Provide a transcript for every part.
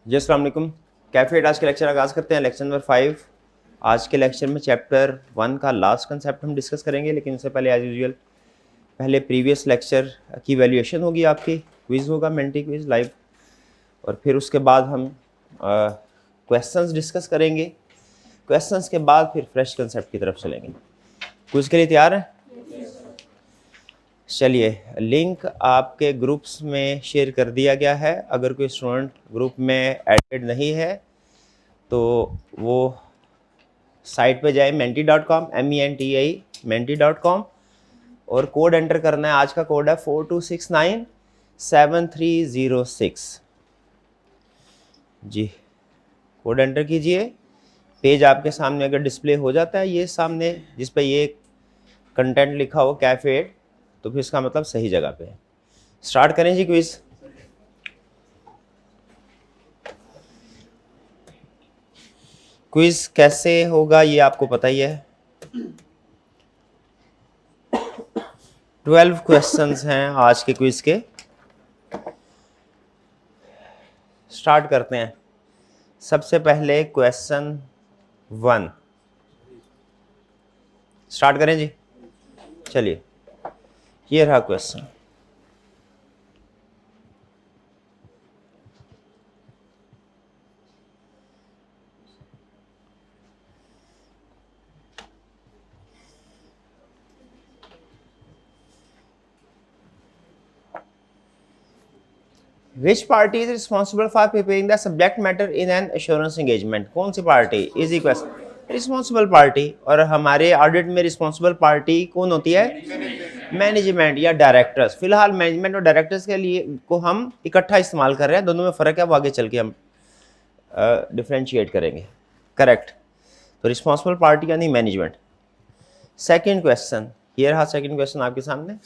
जी अस्सलाम वालेकुम। कैफे आज के लेक्चर आगाज़ करते हैं। Lecture number 5। आज के लेक्चर में चैप्टर 1 का लास्ट कंसेप्ट हम डिस्कस करेंगे, लेकिन उससे पहले एज यूजुअल पहले प्रीवियस लेक्चर की वैल्यूएशन होगी, आपकी क्विज़ होगा, मेंटी क्विज़ लाइव, और फिर उसके बाद हम क्वेश्चंस डिस्कस करेंगे। क्वेश्चंस के बाद फिर फ्रेश कंसेप्ट की तरफ चलेंगे। क्विज़ के लिए तैयार हैं? चलिए, लिंक आपके ग्रुप्स में शेयर कर दिया गया है। अगर कोई स्टूडेंट ग्रुप में एडेड नहीं है तो वो साइट पे जाए menti.com menti.com और कोड एंटर करना है। आज का कोड है 42697306 जी। कोड एंटर कीजिए। पेज आपके सामने अगर डिस्प्ले हो जाता है ये सामने, जिस पे ये कंटेंट लिखा हो कैफे, तो फिर इसका मतलब सही जगह पे है। स्टार्ट करें जी क्विज। क्विज कैसे होगा ये आपको पता ही है। 12 क्वेश्चंस हैं आज के क्विज के। स्टार्ट करते हैं। सबसे पहले क्वेश्चन 1 स्टार्ट करें जी। चलिए, ये रहा question. Which party is responsible for preparing the subject matter in an assurance engagement? कौन सी party? Easy question. Responsible party. और हमारे ऑडिट में रिस्पॉन्सिबल पार्टी कौन होती है? मैनेजमेंट या डायरेक्टर्स। फिलहाल मैनेजमेंट और डायरेक्टर्स के लिए को हम इकट्ठा इस्तेमाल कर रहे हैं, दोनों में फ़र्क है, वो आगे चल के हम डिफ्रेंशिएट करेंगे। करेक्ट। तो रिस्पॉन्सिबल पार्टी यानी मैनेजमेंट। सेकेंड क्वेश्चन, ये रहा सेकेंड क्वेश्चन आपके सामने।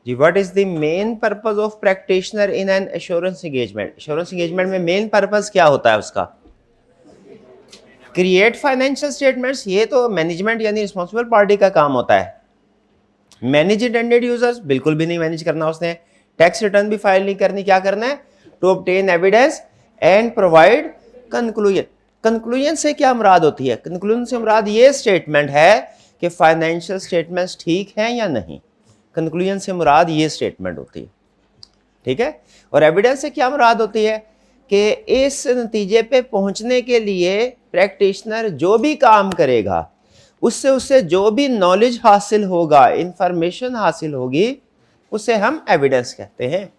जी, what is the main purpose of practitioner in an assurance engagement? Assurance engagement में मेन पर्पस क्या होता है उसका? Create financial statements. ये तो मैनेजमेंट यानी रिस्पॉन्सिबल पार्टी का काम होता है। मैनेज इंटेंडेड यूजर्स बिल्कुल भी नहीं मैनेज करना उसने। टैक्स रिटर्न भी फाइल नहीं करनी। क्या करना है? To obtain evidence and provide conclusion. Conclusion से क्या मुराद होती है? कंक्लूजन से मुराद ये स्टेटमेंट है कि फाइनेंशियल स्टेटमेंट्स ठीक हैं या नहीं। कंक्लूजन से मुराद ये स्टेटमेंट होती है, ठीक है। और एविडेंस से क्या मुराद होती है कि इस नतीजे पे पहुंचने के लिए प्रैक्टिशनर जो भी काम करेगा उससे जो भी नॉलेज हासिल होगा, इंफॉर्मेशन हासिल होगी, उसे हम एविडेंस कहते हैं।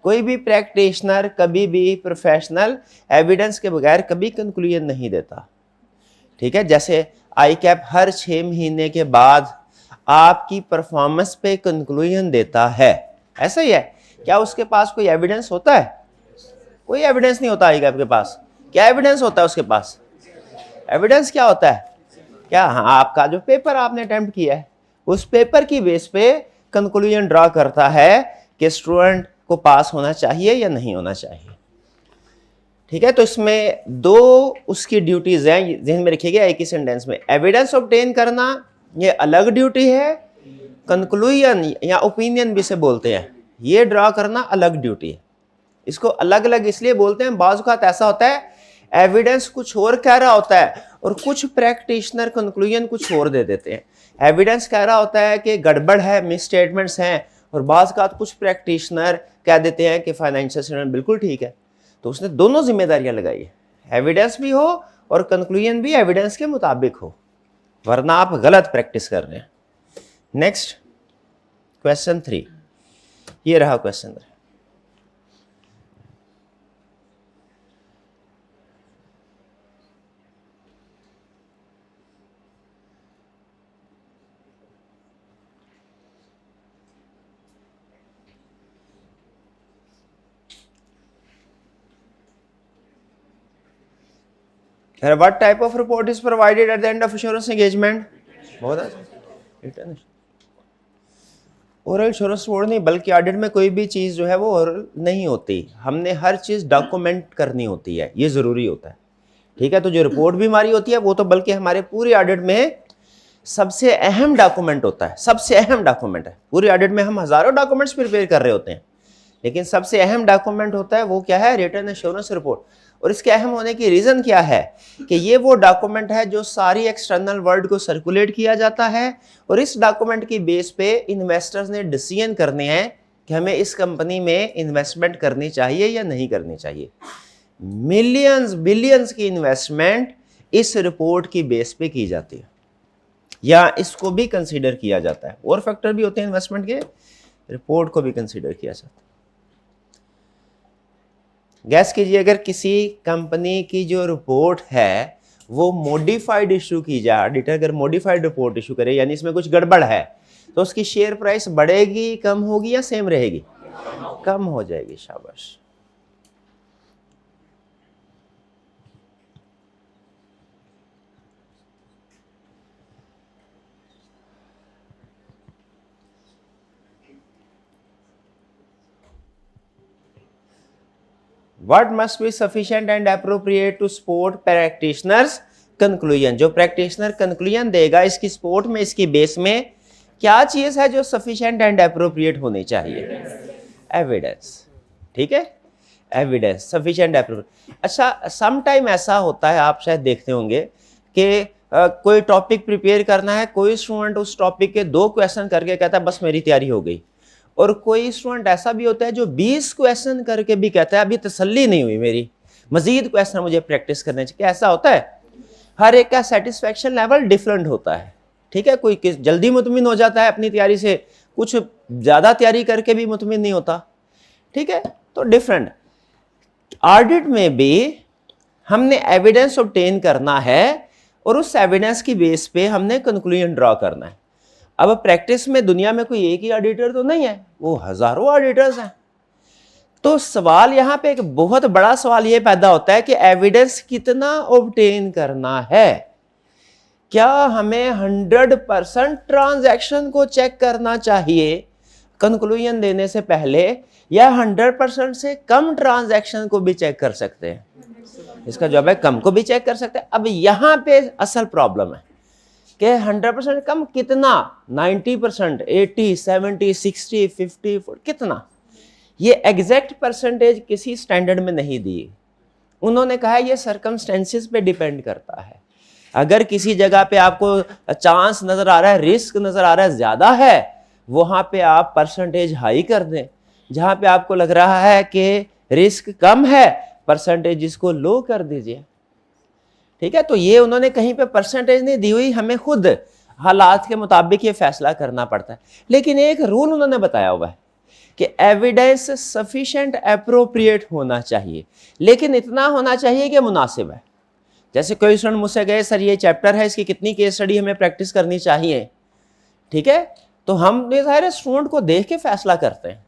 कोई भी प्रैक्टिशनर, कभी भी प्रोफेशनल एविडेंस के बगैर कभी कंक्लूजन नहीं देता, ठीक है। जैसे आई कैप हर 6 महीने के बाद आपकी परफॉर्मेंस पे कंक्लूजन देता है, ऐसा ही है। क्या उसके पास कोई एविडेंस होता है? कोई एविडेंस नहीं होता आई कैप के पास। क्या एविडेंस होता है उसके पास? एविडेंस क्या होता है? क्या? हाँ, आपका जो पेपर आपने अटेम्प्ट किया है उस पेपर की बेस पे कंक्लूजन ड्रॉ करता है कि स्टूडेंट को पास होना चाहिए या नहीं होना चाहिए, ठीक है। तो इसमें दो उसकी ड्यूटीज हैं, ध्यान में रखिएगा एक ही सेंटेंस में। एविडेंस ऑब्टेन करना ये अलग ड्यूटी है, कंक्लूजन या ओपिनियन भी से बोलते हैं, ये ड्रॉ करना अलग ड्यूटी है। इसको अलग अलग इसलिए बोलते हैं, बाज़ औक़ात ऐसा होता है एविडेंस कुछ और कह रहा होता है और कुछ प्रैक्टिशनर कंक्लूजन कुछ और दे देते हैं। एविडेंस कह रहा होता है कि गड़बड़ है, मिस स्टेटमेंट्स हैं, और बाज़ औक़ात कुछ प्रैक्टिशनर कह देते हैं कि फाइनेंशियल स्टेटमेंट बिल्कुल ठीक है। तो उसने दोनों जिम्मेदारियां लगाई है, एविडेंस भी हो और कंक्लूजन भी एविडेंस के मुताबिक हो, वरना आप गलत प्रैक्टिस कर रहे हैं। नेक्स्ट क्वेश्चन 3, ये रहा question 3। What type of report is provided at the end of assurance engagement? बहुत अच्छा रिटर्न ओरल एश्योरेंस बोर्ड नहीं, बल्कि ऑडिट में कोई भी चीज़ जो है वो ओरल नहीं होती, हमने हर चीज़ डॉक्यूमेंट करनी होती है, ये ज़रूरी होता है। ठीक है, तो जो रिपोर्ट भी हमारी होती है वो तो बल्कि हमारे पूरे ऑडिट में सबसे अहम डॉक्यूमेंट होता है, सबसे अहम डॉक्यूमेंट है। पूरे ऑडिट में हम हज़ारों डॉक्यूमेंट्स प्रिपेयर कर रहे होते हैं, लेकिन सबसे अहम डॉक्यूमेंट होता है वो क्या है? Return assurance report. और इसके अहम होने की रीज़न क्या है कि ये वो डॉक्यूमेंट है जो सारी एक्सटर्नल वर्ल्ड को सर्कुलेट किया जाता है, और इस डॉक्यूमेंट की बेस पे इन्वेस्टर्स ने डिसीजन करने हैं कि हमें इस कंपनी में इन्वेस्टमेंट करनी चाहिए या नहीं करनी चाहिए। मिलियंस बिलियंस की इन्वेस्टमेंट इस रिपोर्ट की बेस पे की जाती है, या इसको भी कंसीडर किया जाता है। और फैक्टर भी होते हैं इन्वेस्टमेंट के, रिपोर्ट को भी कंसीडर किया जाता है। गैस कीजिए, अगर किसी कंपनी की जो रिपोर्ट है वो मॉडिफाइड इशू की जाए, ऑडिटर अगर मॉडिफाइड रिपोर्ट इशू करे, यानी इसमें कुछ गड़बड़ है, तो उसकी शेयर प्राइस बढ़ेगी, कम होगी या सेम रहेगी? कम हो जाएगी। शाबाश। What must be sufficient and appropriate to support practitioners conclusion? जो प्रैक्टिशनर कंक्लूजन देगा इसकी सपोर्ट में, इसकी बेस में क्या चीज है जो सफिशिएंट एंड अप्रोप्रिएट होनी चाहिए? एविडेंस। ठीक है, एविडेंस सफिशिएंट अप्रोप्रिएट। अच्छा, सम टाइम ऐसा होता है, आप शायद देखते होंगे कि कोई टॉपिक प्रिपेयर करना है, कोई स्टूडेंट उस टॉपिक के 2 क्वेश्चन करके कहता है बस मेरी तैयारी हो गई, और कोई स्टूडेंट ऐसा भी होता है जो 20 क्वेश्चन करके भी कहता है अभी तसल्ली नहीं हुई मेरी, मजीद क्वेश्चन मुझे प्रैक्टिस करने चाहिए। ऐसा होता है, हर एक का सेटिस्फेक्शन लेवल डिफरेंट होता है। ठीक है, कोई जल्दी मुतमिन हो जाता है अपनी तैयारी से, कुछ ज़्यादा तैयारी करके भी मुतमिन नहीं होता। ठीक है, तो डिफरेंट। ऑडिट में भी हमने एविडेंस ऑब्टेन करना है, और उस एविडेंस की बेस पे हमने कंक्लूजन ड्रॉ करना है। अब प्रैक्टिस में दुनिया में कोई एक ही ऑडिटर तो नहीं है, वो हजारों ऑडिटर्स हैं। तो सवाल यहाँ पे एक बहुत बड़ा सवाल ये पैदा होता है कि एविडेंस कितना ऑब्टेन करना है। क्या हमें 100% ट्रांजैक्शन को चेक करना चाहिए कंक्लूजन देने से पहले, या 100% से कम ट्रांजैक्शन को भी चेक कर सकते हैं? इसका जवाब है कम को भी चेक कर सकते हैं। अब यहाँ पे असल प्रॉब्लम है कि 100% कम कितना? 90%, 80, 70, 60, 50, 40, कितना? ये एग्जैक्ट परसेंटेज किसी स्टैंडर्ड में नहीं दी। उन्होंने कहा है ये सर्कमस्टेंसेस पे डिपेंड करता है। अगर किसी जगह पे आपको चांस नजर आ रहा है, रिस्क नजर आ रहा है ज्यादा है, वहां पे आप परसेंटेज हाई कर दें। जहां पे आपको लग रहा है कि रिस्क कम है, परसेंटेज इसको लो कर दीजिए। ठीक है, तो ये उन्होंने कहीं पे परसेंटेज नहीं दी हुई, हमें खुद हालात के मुताबिक ये फैसला करना पड़ता है। लेकिन एक रूल उन्होंने बताया हुआ है कि एविडेंस सफिशिएंट एप्रोप्रिएट होना चाहिए, लेकिन इतना होना चाहिए कि मुनासिब है। जैसे कोई स्टूडेंट मुझसे गए सर ये चैप्टर है, इसकी कितनी केस स्टडी हमें प्रैक्टिस करनी चाहिए? ठीक है, तो हम सारे स्टूडेंट को देख के फैसला करते हैं।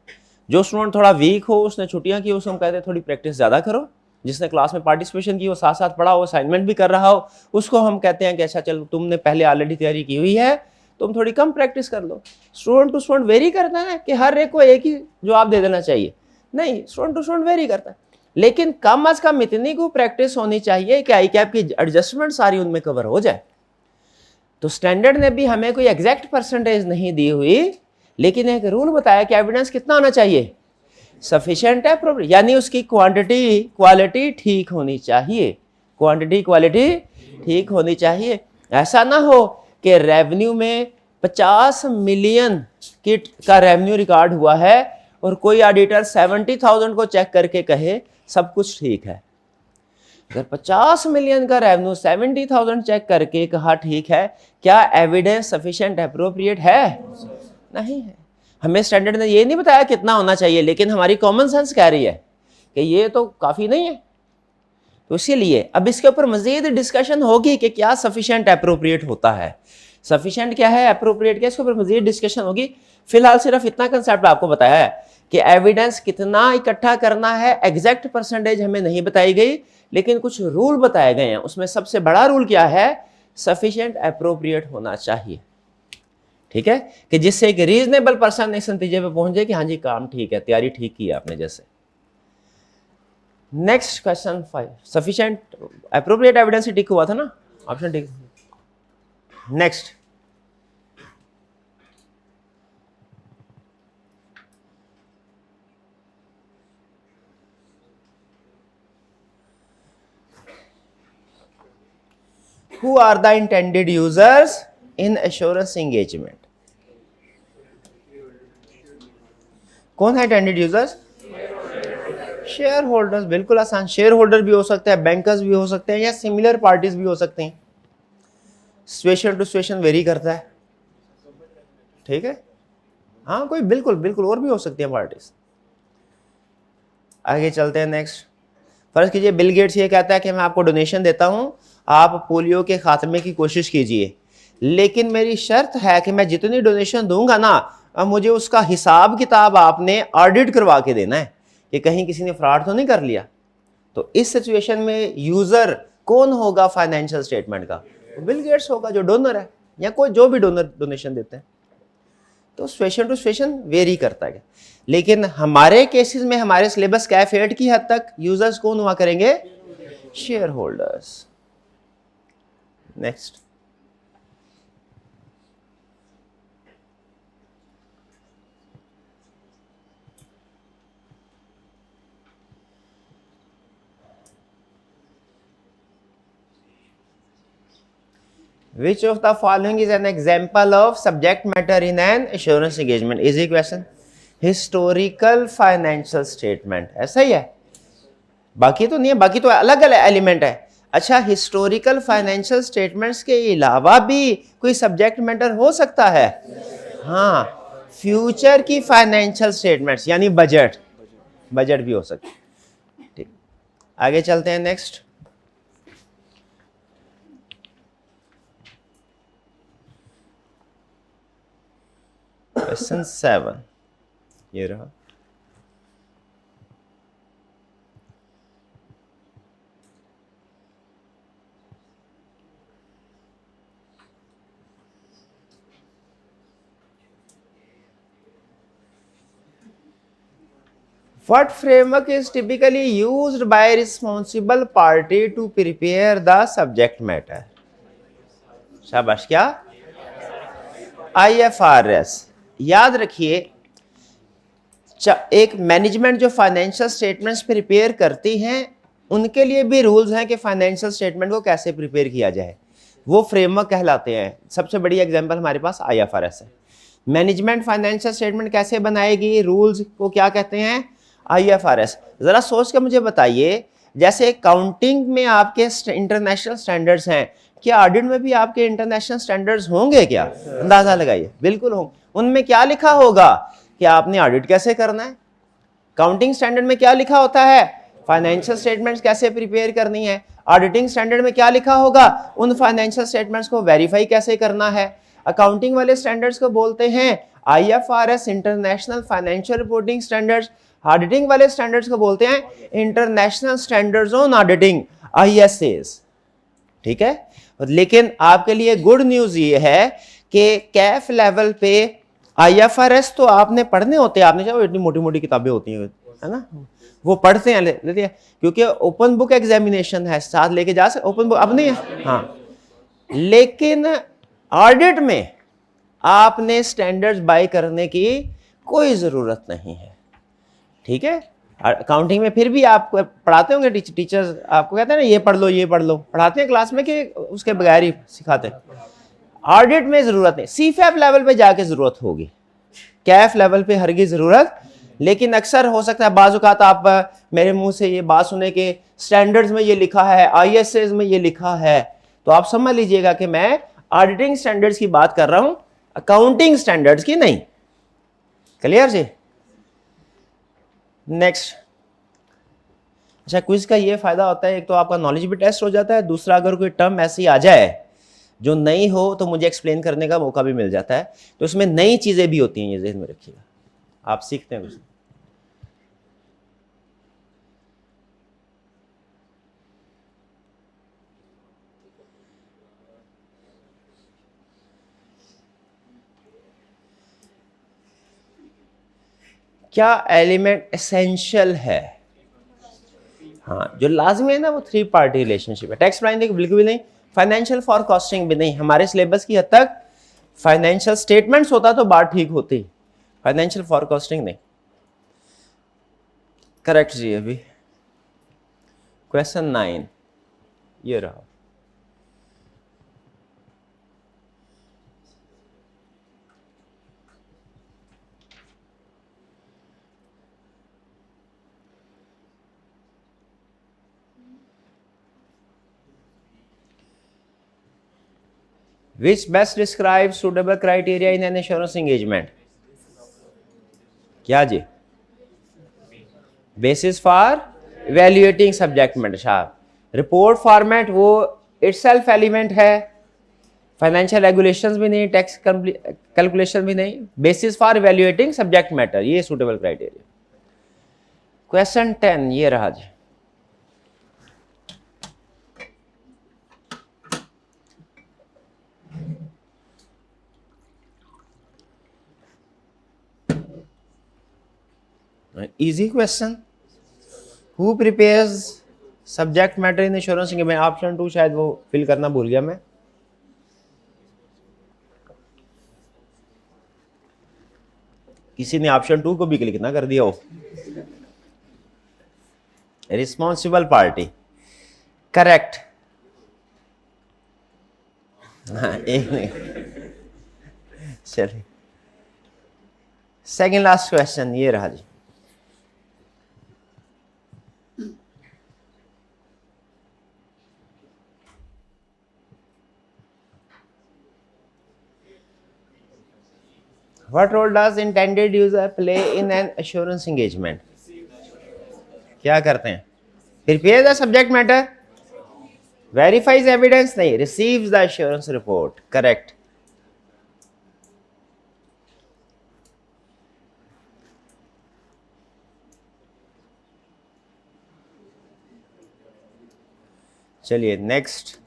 जो स्टूडेंट थोड़ा वीक हो, उसने छुट्टियां की, उसको हम कहते हैं थोड़ी प्रैक्टिस ज़्यादा करो। जिसने क्लास में पार्टिसिपेशन की, वो साथ साथ पढ़ा हो, असाइनमेंट भी कर रहा हो, उसको हम कहते हैं कि अच्छा चलो तुमने पहले ऑलरेडी तैयारी की हुई है, तुम थोड़ी कम प्रैक्टिस कर लो। स्टूडेंट टू स्टूडेंट वेरी करता है कि हर एक को एक ही जवाब दे देना चाहिए, नहीं, स्टूडेंट टू स्टूडेंट वेरी करता है। लेकिन कम अज कम इतनी को प्रैक्टिस होनी चाहिए कि आई कैप की एडजस्टमेंट सारी उनमें कवर हो जाए। तो स्टैंडर्ड ने भी हमें कोई एग्जैक्ट परसेंटेज नहीं दी हुई, लेकिन एक रूल बताया कि एविडेंस कितना होना चाहिए? सफिशिएंट है, यानी उसकी क्वांटिटी क्वालिटी ठीक होनी चाहिए। क्वांटिटी क्वालिटी ठीक होनी चाहिए। ऐसा ना हो कि रेवेन्यू में 50 मिलियन का रेवेन्यू रिकॉर्ड हुआ है और कोई ऑडिटर 70,000 को चेक करके कहे सब कुछ ठीक है। अगर 50 मिलियन का रेवेन्यू 70,000 चेक करके कहा ठीक है, क्या एविडेंस सफिशिएंट एप्रोप्रिएट है? नहीं है। हमें स्टैंडर्ड ने ये नहीं बताया कितना होना चाहिए, लेकिन हमारी कॉमन सेंस कह रही है कि ये तो काफ़ी नहीं है। तो इसीलिए अब इसके ऊपर मजीद डिस्कशन होगी कि क्या सफिशिएंट एप्रोप्रिएट होता है, सफिशिएंट क्या है, एप्रोप्रिएट क्या, इसके ऊपर मजीद डिस्कशन होगी। फिलहाल सिर्फ इतना कंसेप्ट आपको बताया है कि एविडेंस कितना इकट्ठा करना है, एग्जैक्ट परसेंटेज हमें नहीं बताई गई, लेकिन कुछ रूल बताए गए हैं। उसमें सबसे बड़ा रूल क्या है सफिशिएंट अप्रोप्रिएट होना चाहिए, ठीक है, कि जिससे एक रीजनेबल पर्सन इस नतीजे पे पहुंचे कि हाँ जी काम ठीक है, तैयारी ठीक की है आपने जैसे। Next question 5, sufficient appropriate evidence tick हुआ था ना, option tick. Next, who are the intended users in assurance engagement? कौन है इंटेंडेड यूजर्स? शेयर होल्डर्स, बिल्कुल आसान, शेयर होल्डर भी हो सकते हैं, बैंकर्स भी हो सकते हैं, या सिमिलर पार्टीज भी हो सकते हैं, सिचुएशन टू सिचुएशन वेरी करता है, ठीक है। हाँ कोई बिल्कुल बिल्कुल और भी हो सकती है पार्टीज। आगे चलते हैं नेक्स्ट। फर्ज कीजिए बिल गेट्स ये कहता है कि मैं आपको डोनेशन देता हूं, आप पोलियो के खात्मे की कोशिश कीजिए, लेकिन मेरी शर्त है कि मैं जितनी डोनेशन दूंगा ना, अब मुझे उसका हिसाब किताब आपने ऑडिट करवा के देना है कि कहीं किसी ने फ्रॉड तो नहीं कर लिया। तो इस सिचुएशन में यूजर कौन होगा फाइनेंशियल स्टेटमेंट का? बिल गेट्स होगा जो डोनर है, या कोई जो भी डोनर डोनेशन देते हैं। तो सिचुएशन टू सिचुएशन वेरी करता है, लेकिन हमारे केसेस में हमारे सिलेबस कैफ 8 की हद तक यूजर्स कौन हुआ करेंगे? Share holders. Next, which of the following is an example of subject matter in an assurance engagement? Easy question. Historical financial statement, ऐसा ही है, बाकी तो नहीं है, बाकी तो अलग अलग एलिमेंट है। अच्छा, हिस्टोरिकल फाइनेंशियल स्टेटमेंट्स के अलावा भी कोई सब्जेक्ट मैटर हो सकता है? हाँ, फ्यूचर की फाइनेंशियल स्टेटमेंट्स यानी बजट, बजट भी हो सकती है, ठीक। आगे चलते हैं नेक्स्ट। क्वेश्चन 7 ये रहा। What framework is typically used by responsible party to prepare the subject matter? शाबाश, क्या? IFRS। याद रखिए, एक मैनेजमेंट जो फाइनेंशियल स्टेटमेंट्स प्रिपेयर करती हैं उनके लिए भी रूल्स हैं कि फाइनेंशियल स्टेटमेंट को कैसे प्रिपेयर किया जाए, वो फ्रेमवर्क कहलाते हैं। सबसे बड़ी एग्जांपल हमारे पास IFRS है। मैनेजमेंट फाइनेंशियल स्टेटमेंट कैसे बनाएगी, रूल्स को क्या कहते हैं? IFRS। जरा सोच के मुझे बताइए, जैसे काउंटिंग में आपके इंटरनेशनल स्टैंडर्ड्स हैं, क्या ऑडिट में भी आपके इंटरनेशनल स्टैंडर्ड्स होंगे क्या? अंदाजा लगाइए, बिल्कुल होंगे। उनमें क्या लिखा होगा कि आपने ऑडिट कैसे करना है? काउंटिंग स्टैंडर्ड में क्या लिखा होता है? फाइनेंशियल स्टेटमेंट्स कैसे प्रिपेयर करनी है। ऑडिटिंग स्टैंडर्ड में क्या लिखा होगा? उन फाइनेंशियल स्टेटमेंट्स को वेरीफाई कैसे करना है। अकाउंटिंग वाले स्टैंडर्ड्स को बोलते हैं IFRS, international financial reporting standards. Auditing वाले स्टैंडर्ड्स को बोलते हैं international standards on auditing, ISAs, ठीक है। लेकिन आपके लिए गुड न्यूज ये है कि कैफ लेवल पे IFRS तो आपने पढ़ने होते हैं, आपने चाहे इतनी मोटी मोटी किताबें होती हैं, है ना, वो पढ़ते हैं, लेते हैं, क्योंकि ओपन बुक एग्जामिनेशन है, साथ लेके जा सकते, ओपन बुक अब नहीं है, हाँ। लेकिन ऑडिट में आपने स्टैंडर्ड्स बाय करने की कोई जरूरत नहीं है, ठीक है। अकाउंटिंग में फिर भी आप पढ़ाते होंगे, टीचर्स आपको कहते हैं ना ये पढ़ लो ये पढ़ लो, पढ़ाते हैं क्लास में कि उसके बगैर ही सिखाते हैं। ऑडिट में जरूरत नहीं, CFAP लेवल पे जाके जरूरत होगी, कैफ लेवल पे हरगिज जरूरत। लेकिन अक्सर हो सकता है बाजुकात आप मेरे मुंह से ये बात सुने कि स्टैंडर्ड्स में ये लिखा है, ISAs में ये लिखा है, तो आप समझ लीजिएगा कि मैं ऑडिटिंग स्टैंडर्ड्स की बात कर रहा हूं, अकाउंटिंग स्टैंडर्ड्स की नहीं। क्लियर जी? नेक्स्ट। अच्छा, क्विज का ये फायदा होता है, एक तो आपका नॉलेज भी टेस्ट हो जाता है, दूसरा अगर कोई टर्म ऐसी आ जाए जो नई हो तो मुझे एक्सप्लेन करने का मौका भी मिल जाता है, तो इसमें नई चीजें भी होती हैं, ये ज़हन में रखिएगा, आप सीखते हैं कुछ। क्या एलिमेंट एसेंशियल है? हाँ, जो लाजमी है ना वो 3 पार्टी रिलेशनशिप है। टैक्स प्लानिंग बिल्कुल भी नहीं, फाइनेंशियल फॉरकास्टिंग भी नहीं। हमारे सिलेबस की हद तक फाइनेंशियल स्टेटमेंट्स होता तो बात ठीक होती, फाइनेंशियल फॉरकास्टिंग नहीं। करेक्ट जी। अभी क्वेश्चन 9 ये रहा। Which best describes suitable criteria in an insurance engagement? क्या जी? Basis for evaluating subject matter। साहब रिपोर्ट फॉर्मेट वो itself एलिमेंट है, फाइनेंशियल रेगुलेशंस भी नहीं, टैक्स कैलकुलेशन भी नहीं, basis for evaluating subject matter, ये सूटेबल क्राइटेरिया। क्वेश्चन 10 ये रहा जी। Easy question. Who prepares subject matter in insurance? मैं ऑप्शन 2 शायद वो फिल करना भूल गया मैं। किसी ने ऑप्शन 2 को भी क्लिक ना कर दिया हो। Responsible party correct. हाँ, एक नहीं। चलिए सेकेंड लास्ट क्वेश्चन ये रहा जी। What role does intended user play in an assurance engagement? क्या करते हैं? Prepare the subject matter, verifies evidence नहीं, receives the assurance report। Correct। चलिए नेक्स्ट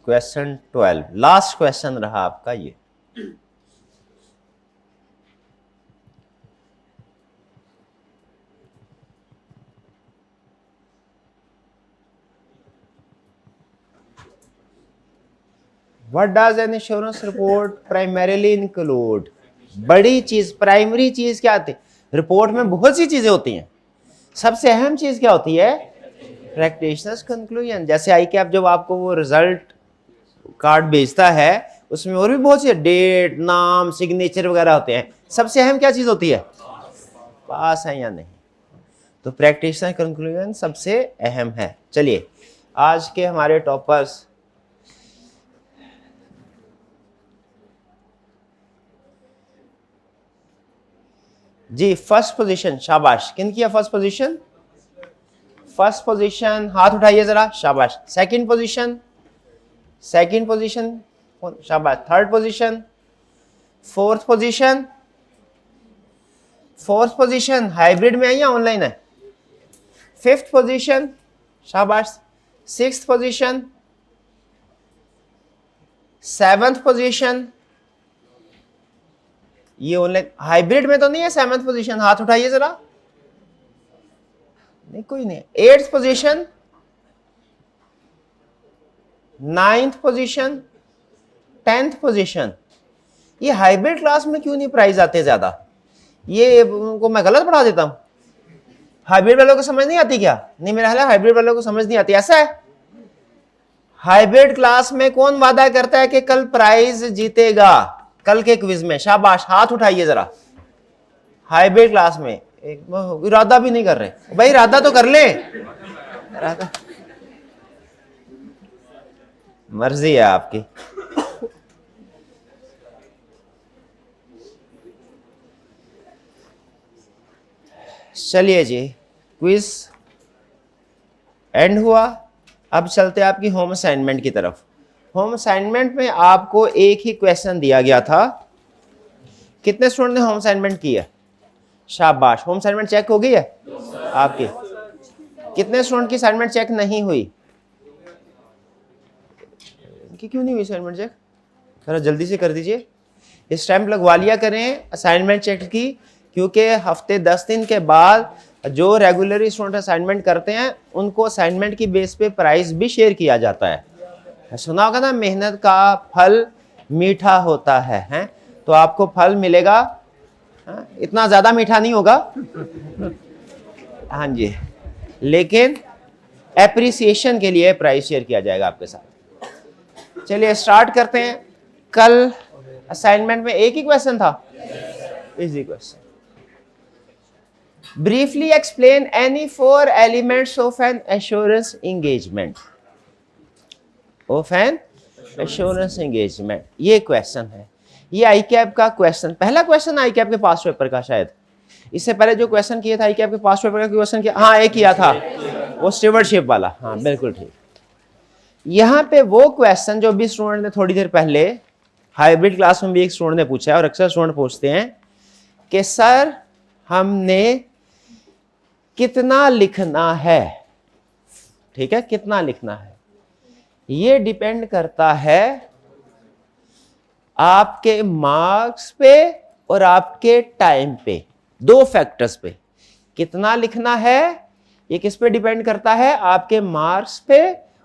क्वेश्चन 12 लास्ट क्वेश्चन रहा आपका ये। What does an insurance report primarily include? बड़ी चीज, प्राइमरी चीज क्या आती है? रिपोर्ट में बहुत सी चीजें होती हैं, सबसे अहम चीज क्या होती है? Practitioners conclusion. जैसे आई कैप जब आपको वो रिजल्ट कार्ड भेजता है उसमें और भी बहुत सी डेट, नाम, सिग्नेचर वगैरह होते हैं, सबसे अहम क्या चीज होती है? पास है या नहीं। तो प्रैक्टिशनर कंक्लूजन सबसे अहम है। चलिए आज के हमारे टॉपर्स जी, फर्स्ट पोजीशन शाबाश। किन किया फर्स्ट पोजीशन? फर्स्ट पोजीशन हाथ उठाइए जरा, शाबाश। सेकंड पोजीशन, सेकंड पोजीशन शाबाश। Third position, fourth position, fourth position hybrid में है या ऑनलाइन है? फिफ्थ पोजीशन शाबाश। सिक्स्थ पोजीशन, सेवंथ पोजीशन, ये ऑनलाइन हाइब्रिड में तो नहीं है सेवंथ पोजीशन, हाथ उठाइए जरा। नहीं कोई नहीं। Eighth position, ninth position, tenth position. ये हाइब्रिड क्लास में क्यों नहीं प्राइज आते ज्यादा? ये उनको मैं गलत पढ़ा देता हूं। हाइब्रिड वालों को समझ नहीं आती क्या? नहीं, मेरा ख्याल है हाइब्रिड वालों को समझ नहीं आती। ऐसा है हाइब्रिड क्लास में कौन वादा करता है कि कल प्राइज जीतेगा कल के क्विज में? शाबाश, हाथ उठाइए जरा। हाइब्रिड क्लास में एक इरादा भी नहीं कर रहे भाई, इरादा तो कर ले। इरादा मर्जी है आपकी। चलिए जी, क्विज एंड हुआ। अब चलते हैं आपकी होम असाइनमेंट की तरफ। होम असाइनमेंट में आपको एक ही क्वेश्चन दिया गया था। कितने स्टूडेंट ने होम असाइनमेंट किया? शाबाश। होम असाइनमेंट चेक हो गई है आपकी? कितने स्टूडेंट की असाइनमेंट चेक नहीं हुई? इनकी क्यों नहीं हुई असाइनमेंट चेक? जरा जल्दी से कर दीजिए। स्टैंप लगवा लिया करें असाइनमेंट चेक की, क्योंकि हफ्ते 10 दिन के बाद जो रेगुलरली स्टूडेंट असाइनमेंट करते हैं उनको असाइनमेंट की बेस पे प्राइस भी शेयर किया जाता है। सुना होगा ना, मेहनत का फल मीठा होता है, हैं? तो आपको फल मिलेगा, इतना ज़्यादा मीठा नहीं होगा, हाँ जी, लेकिन एप्रिसिएशन के लिए प्राइस शेयर किया जाएगा आपके साथ। चलिए स्टार्ट करते हैं। कल असाइनमेंट में एक ही क्वेश्चन था, easy question. Briefly explain any 4 elements of N assurance engagement. Of N assurance engagement, ये क्वेश्चन है। ये आईकैप का क्वेश्चन, पहला क्वेश्चन आईकैप के पास पेपर का शायद। इससे पहले जो क्वेश्चन किया था आईकैप के पास पेपर का क्वेश्चन किया, हाँ एक किया था, वो स्टीवर्डशिप वाला, हाँ बिल्कुल ठीक। यहाँ पे वो क्वेश्चन जो भी स्टूडेंट ने थोड़ी देर पहले हाइब्रिड क्लास में भी एक स्टूडेंट ने पूछा है, और अक्सर स्टूडेंट पूछते हैं कि सर हमने कितना लिखना है, ठीक है, कितना लिखना है। ये डिपेंड करता है आपके मार्क्स पे और आपके टाइम पे, 2 फैक्टर्स पे। कितना लिखना है ये किस पे डिपेंड करता है, आपके मार्क्स पे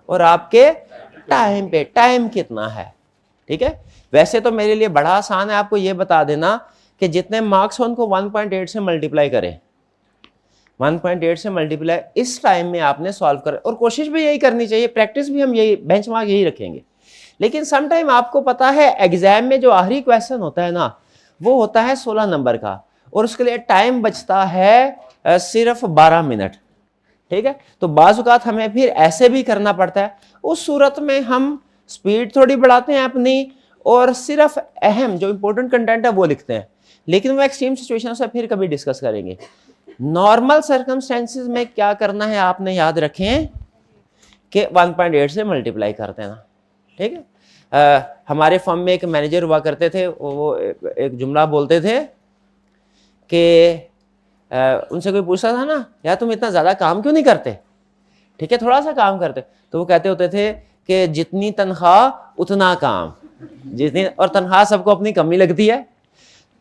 और आपके टाइम पे, टाइम कितना है, ठीक है। वैसे तो मेरे लिए बड़ा आसान है आपको ये बता देना कि जितने मार्क्स हो उनको 1.8 से मल्टीप्लाई करें, 1.8 से मल्टीप्लाई इस टाइम में आपने सॉल्व करें, और कोशिश भी यही करनी चाहिए, प्रैक्टिस भी हम यही, बेंचमार्क यही रखेंगे। लेकिन सम टाइम आपको पता है एग्जाम में जो आखिरी क्वेश्चन होता है ना, वो होता है 16 नंबर का, और उसके लिए टाइम बचता है सिर्फ 12 मिनट, ठीक है। तो बाज़ औक़ात हमें फिर ऐसे भी करना पड़ता है, उस सूरत में हम स्पीड थोड़ी बढ़ाते हैं अपनी, और सिर्फ अहम जो इंपॉर्टेंट कंटेंट है वो लिखते हैं। लेकिन वो एक्सट्रीम सिचुएशन से फिर कभी डिस्कस करेंगे। नॉर्मल सर्कमस्टेंसेस में क्या करना है आपने याद रखें कि 1.8 से मल्टीप्लाई करते हैं ना, ठीक है। हमारे फर्म में एक मैनेजर हुआ करते थे, वो एक जुमला बोलते थे कि उनसे कोई पूछता था ना, यार तुम इतना ज़्यादा काम क्यों नहीं करते, ठीक है, थोड़ा सा काम करते, तो वो कहते होते थे कि जितनी तनख्वाह उतना काम, जितनी, और तनख्वाह सबको अपनी कमी लगती है।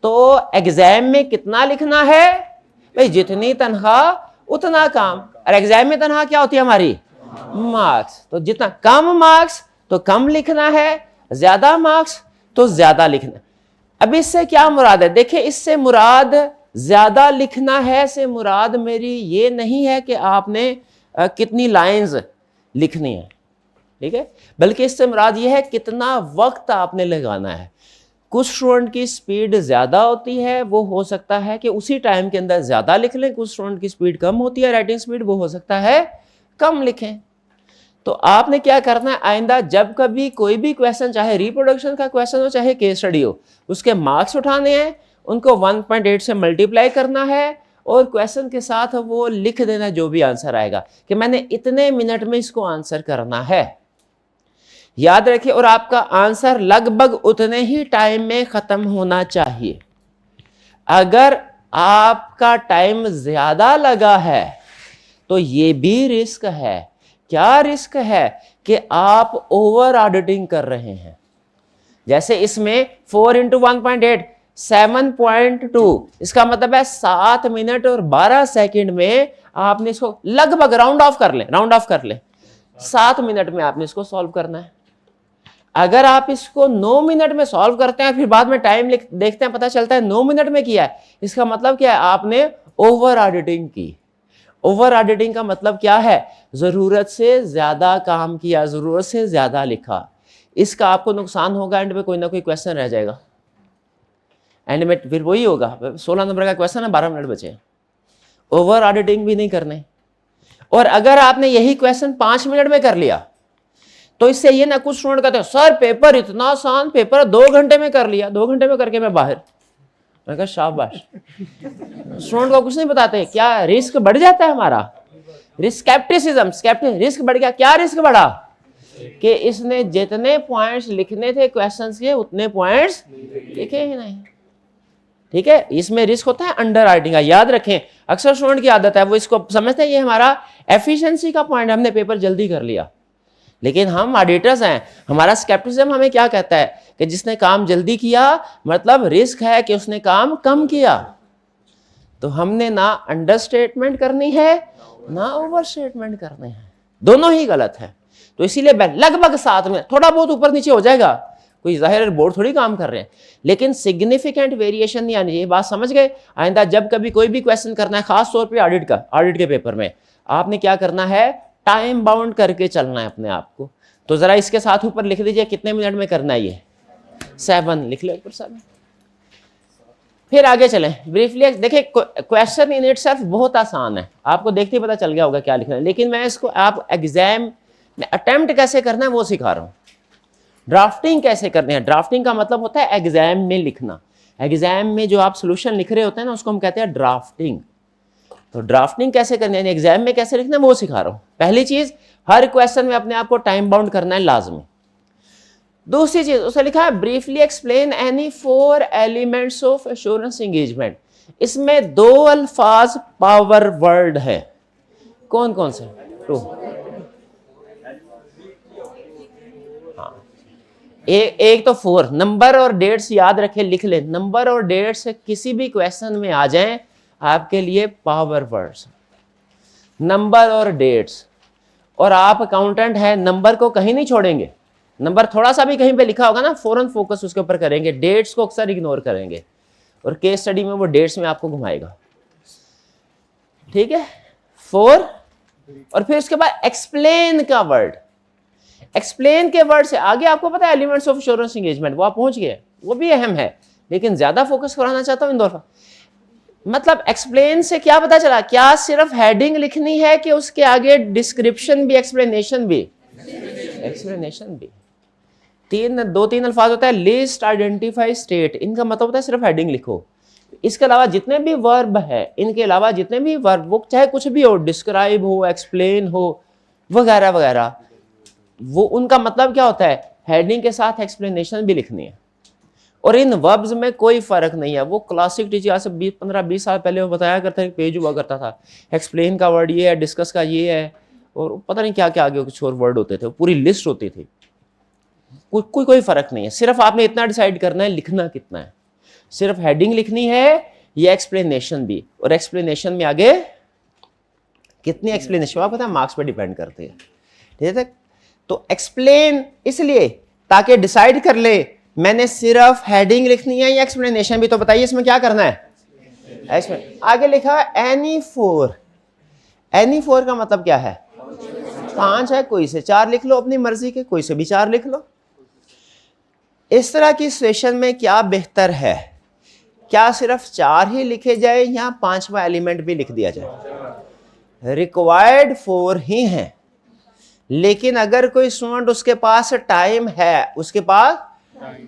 तो एग्जाम में कितना लिखना है भाई, जितनी तनख्वाह उतना काम, और एग्जाम में तनख्वाह क्या होती है हमारी, मार्क्स। तो जितना कम मार्क्स तो कम लिखना है, ज्यादा मार्क्स तो ज्यादा लिखना। अब इससे क्या मुराद है, देखिए इससे मुराद ज्यादा लिखना है से मुराद मेरी ये नहीं है कि आपने कितनी लाइंस लिखनी है, ठीक है, बल्कि इससे मुराद ये है कितना वक्त आपने लगाना है। कुछ स्टूडेंट की स्पीड ज़्यादा होती है, वो हो सकता है कि उसी टाइम के अंदर ज़्यादा लिख लें, कुछ स्टूडेंट की स्पीड कम होती है, राइटिंग स्पीड, वो हो सकता है कम लिखें। तो आपने क्या करना है, आइंदा जब कभी कोई भी क्वेश्चन, चाहे रिप्रोडक्शन का क्वेश्चन हो चाहे केस स्टडी हो, उसके मार्क्स उठाने हैं, उनको 1.8 से मल्टीप्लाई करना है, और क्वेश्चन के साथ वो लिख देना जो भी आंसर आएगा कि मैंने इतने मिनट में इसको आंसर करना है, याद रखिए। और आपका आंसर लगभग उतने ही टाइम में खत्म होना चाहिए। अगर आपका टाइम ज्यादा लगा है तो ये भी रिस्क है। क्या रिस्क है कि आप ओवर ऑडिटिंग कर रहे हैं। जैसे इसमें 4 × 1.8 7.2, इसका मतलब है 7 मिनट और 12 सेकंड में आपने इसको लगभग राउंड ऑफ कर ले 7 मिनट में आपने इसको सॉल्व करना है। अगर आप इसको 9 मिनट में सॉल्व करते हैं, फिर बाद में टाइम देखते हैं, पता चलता है 9 मिनट में किया है, इसका मतलब क्या है, आपने ओवर ऑडिटिंग की। ओवर ऑडिटिंग का मतलब क्या है, जरूरत से ज्यादा काम किया, जरूरत से ज्यादा लिखा। इसका आपको नुकसान होगा, एंड में कोई ना कोई क्वेश्चन रह जाएगा, एंड में फिर वही होगा 16 नंबर का क्वेश्चन है, 12 मिनट बचे। ओवर ऑडिटिंग भी नहीं करने। और अगर आपने यही क्वेश्चन 5 मिनट में कर लिया तो इससे ये ना, कुछ स्टूडेंट कहते हैं सर पेपर इतना आसान, पेपर 2 घंटे में कर लिया, 2 घंटे में करके मैं बाहर। मैं कहा शाबाश। स्टूडेंट को कुछ नहीं बताते, क्या रिस्क बढ़ जाता है हमारा, स्केप्टिसिज्म, रिस्क बढ़ गया। क्या रिस्क बढ़ा कि इसने जितने पॉइंट्स लिखने थे क्वेश्चंस के उतने पॉइंट्स लिखे ही नहीं, ठीक है। इसमें रिस्क होता है अंडर राइटिंग का, याद रखें। अक्सर स्टूडेंट की आदत है, वो इसको समझते हैं ये हमारा एफिशिएंसी का पॉइंट, हमने पेपर जल्दी कर लिया, लेकिन हम ऑडिटर्स हैं, हमारा स्केप्टिसिज्म हमें क्या कहता है कि जिसने काम जल्दी किया मतलब रिस्क है कि उसने काम कम किया। तो हमने ना अंडरस्टेटमेंट करनी है ना ओवरस्टेटमेंट करनी है, दोनों ही गलत है। तो इसीलिए लगभग साथ में, थोड़ा बहुत ऊपर नीचे हो जाएगा, कोई जाहिर बोर्ड थोड़ी काम कर रहे हैं, लेकिन सिग्निफिकेंट वेरिएशन नहीं आनी चाहिए। बात समझ गए? आइंदा जब कभी कोई भी क्वेश्चन करना है, खास तौर पे ऑडिट के पेपर में, आपने क्या करना है, टाइम बाउंड करके चलना है अपने आप को। तो जरा इसके साथ ऊपर लिख दीजिए कितने मिनट में करना है ये, 7 लिख लो ऊपर 7। फिर आगे चलें ब्रीफली। देखिए क्वेश्चन इन इटसेल्फ बहुत आसान है, आपको देखते ही पता चल गया होगा क्या लिखना है, लेकिन मैं इसको आप एग्जाम में अटेम्प्ट कैसे करना है वो सिखा रहा हूँ। ड्राफ्टिंग कैसे करनी है, ड्राफ्टिंग का मतलब होता है एग्जाम में लिखना। एग्जाम में जो आप सोल्यूशन लिख रहे होते हैं ना, उसको हम कहते हैं ड्राफ्टिंग। तो ड्राफ्टिंग कैसे करनी है, एग्जाम में कैसे लिखना है वो सिखा रहा हूँ। पहली चीज, हर क्वेश्चन में अपने आप को टाइम बाउंड करना है लाजमी। दूसरी चीज उसे लिखा है briefly explain any 4 elements of assurance engagement. इसमें 2 अल्फाज पावर वर्ड है, कौन कौन से? 2। हाँ, एक तो 4, नंबर और डेट्स याद रखे, लिख ले, नंबर और डेट्स किसी भी क्वेश्चन में आ जाएं आपके लिए पावर वर्ड्स, नंबर और डेट्स। और आप अकाउंटेंट हैं, नंबर को कहीं नहीं छोड़ेंगे, नंबर थोड़ा सा भी कहीं पे लिखा होगा ना फौरन फोकस उसके ऊपर करेंगे, डेट्स को अक्सर इग्नोर करेंगे, और केस स्टडी में वो डेट्स में आपको घुमाएगा। ठीक है, 4। और फिर उसके बाद एक्सप्लेन का वर्ड, एक्सप्लेन के वर्ड से आगे आपको पता है एलिमेंट्स ऑफ एश्योरेंस एंगेजमेंट, वो आप पहुंच गए, वो भी अहम है, लेकिन ज्यादा फोकस कराना चाहता हूं इन दोनों। मतलब एक्सप्लेन से क्या पता चला, क्या सिर्फ हेडिंग लिखनी है कि उसके आगे डिस्क्रिप्शन भी, एक्सप्लेनेशन भी? एक्सप्लेनेशन भी। 2-3 अल्फाज होता है, लिस्ट, आइडेंटिफाई, स्टेट, इनका मतलब होता है सिर्फ हेडिंग लिखो। इसके अलावा जितने भी वर्ब है, इनके अलावा जितने भी वर्ब, वो चाहे कुछ भी हो, डिस्क्राइब हो, एक्सप्लेन हो, वगैरह वगैरह, वो उनका मतलब क्या होता है, हेडिंग के साथ एक्सप्लेनेशन भी लिखनी है। और इन वर्ब्स में कोई फर्क नहीं है, वो क्लासिक टीचर आज से 15-20 साल पहले वो बताया करता है, पेज हुआ करता था, एक्सप्लेन का वर्ड ये है, डिस्कस का ये है, और पता नहीं क्या क्या आगे कुछ और वर्ड होते थे, पूरी लिस्ट होती थी। कोई फर्क नहीं है, सिर्फ आपने इतना डिसाइड करना है लिखना कितना है, सिर्फ हेडिंग लिखनी है या एक्सप्लेनेशन भी। और एक्सप्लेनेशन में आगे कितनी एक्सप्लेनेशन आप पता है मार्क्स पे डिपेंड करते हैं। ठीक है, तो एक्सप्लेन इसलिए ताकि डिसाइड कर ले मैंने सिर्फ हेडिंग लिखनी है या एक्सप्लेनेशन भी। तो बताइए इसमें क्या करना है, आगे लिखा है एनी 4। एनी 4 का मतलब क्या है, 5 है, कोई से 4 लिख लो अपनी मर्जी के, कोई से भी 4 लिख लो। इस तरह की सिचुएशन में क्या बेहतर है, क्या सिर्फ 4 ही लिखे जाए या 5वां एलिमेंट भी लिख दिया जाए? रिक्वायर्ड 4 ही है, लेकिन अगर कोई स्टूडेंट उसके पास टाइम है, उसके पास,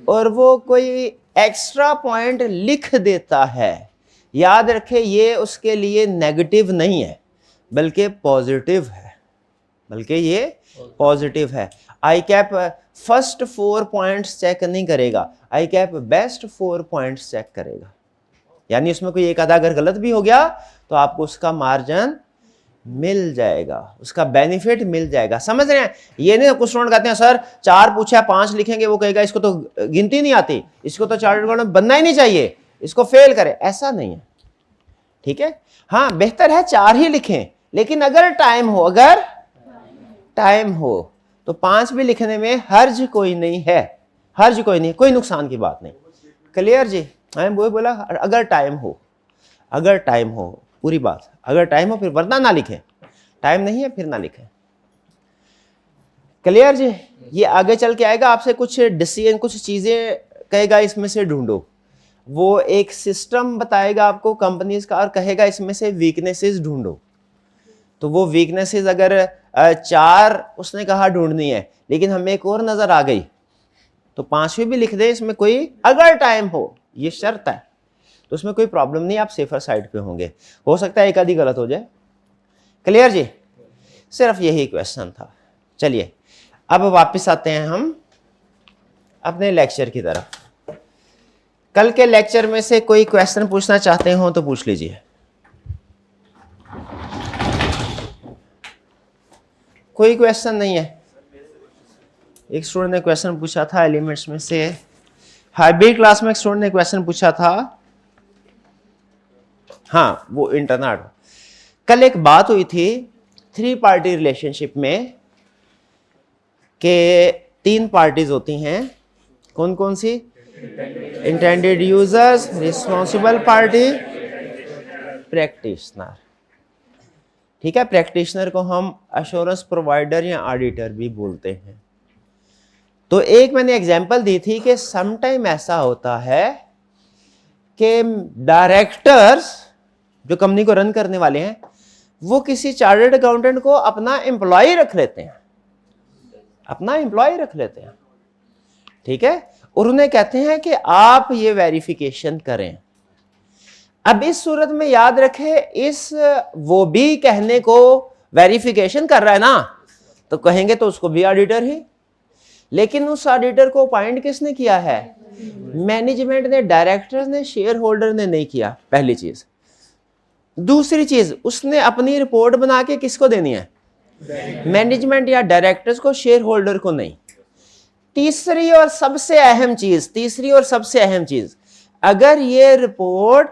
और वो कोई एक्स्ट्रा पॉइंट लिख देता है, याद रखे ये उसके लिए नेगेटिव नहीं है बल्कि पॉजिटिव है, बल्कि ये पॉजिटिव है। आई कैप फर्स्ट 4 पॉइंट्स चेक नहीं करेगा, आई कैप बेस्ट 4 पॉइंट्स चेक करेगा। यानी उसमें कोई एक आधा अगर गलत भी हो गया तो आपको उसका मार्जिन मिल जाएगा, उसका बेनिफिट मिल जाएगा। समझ रहे हैं? ये नहीं कुछ स्टूडेंट कहते हैं सर 4 पूछा 5 लिखेंगे, वो कहेगा इसको तो गिनती नहीं आती, इसको तो चार्टर्ड अकाउंटेंट बनना ही नहीं चाहिए, इसको फेल करे। ऐसा नहीं है, ठीक है। हाँ बेहतर है 4 ही लिखें, लेकिन अगर टाइम हो तो 5 भी लिखने में हर्ज कोई नहीं है, हर्ज कोई नहीं, कोई नुकसान की बात नहीं। क्लियर जी? मैं वो बोला अगर टाइम हो, पूरी बात, अगर टाइम हो फिर, वरना ना लिखें, टाइम नहीं है फिर ना लिखें। क्लियर जी? ये आगे चल के आएगा, आपसे कुछ डिसीजन, कुछ चीजें कहेगा इसमें से ढूंढो, वो एक सिस्टम बताएगा आपको कंपनीज का और कहेगा इसमें से वीकनेसेस ढूंढो। तो वो वीकनेसेस अगर 4 उसने कहा ढूंढनी है, लेकिन हमें एक और नजर आ गई तो 5वीं भी लिख दे, इसमें कोई, अगर टाइम हो, ये शर्त है, तो उसमें कोई प्रॉब्लम नहीं, आप सेफर साइड पे होंगे। हो सकता है एक आधी गलत हो जाए। क्लियर जी? सिर्फ यही क्वेश्चन था। चलिए अब वापस आते हैं हम अपने लेक्चर की तरफ। कल के लेक्चर में से कोई क्वेश्चन पूछना चाहते हो तो पूछ लीजिए। कोई क्वेश्चन नहीं है? एक स्टूडेंट ने क्वेश्चन पूछा था एलिमेंट्स में से, हाइब्रिड क्लास में एक स्टूडेंट ने क्वेश्चन पूछा था, हाँ वो इंटरनल। कल एक बात हुई थी 3 पार्टी रिलेशनशिप में के 3 पार्टीज होती हैं, कौन कौन सी? Intended users, responsible party, practitioner. ठीक है, प्रैक्टिशनर को हम एश्योरेंस प्रोवाइडर या ऑडिटर भी बोलते हैं। तो एक मैंने एग्जांपल दी थी कि समटाइम ऐसा होता है कि डायरेक्टर्स जो कंपनी को रन करने वाले हैं वो किसी चार्टर्ड अकाउंटेंट को अपना एम्प्लॉय रख लेते हैं, अपना एम्प्लॉय रख लेते हैं। ठीक है, और उन्हें कहते हैं कि आप ये वेरिफिकेशन करें। अब इस सूरत में याद रखें, इस वो भी कहने को वेरिफिकेशन कर रहा है ना, तो कहेंगे तो उसको भी ऑडिटर ही। लेकिन उस ऑडिटर को अपॉइंट किसने किया है? मैनेजमेंट ने, डायरेक्टर्स ने, शेयर होल्डर ने नहीं किया, पहली चीज। दूसरी चीज, उसने अपनी रिपोर्ट बना के किसको देनी है? मैनेजमेंट या डायरेक्टर्स को, शेयर होल्डर को नहीं। तीसरी और सबसे अहम चीज, अगर ये report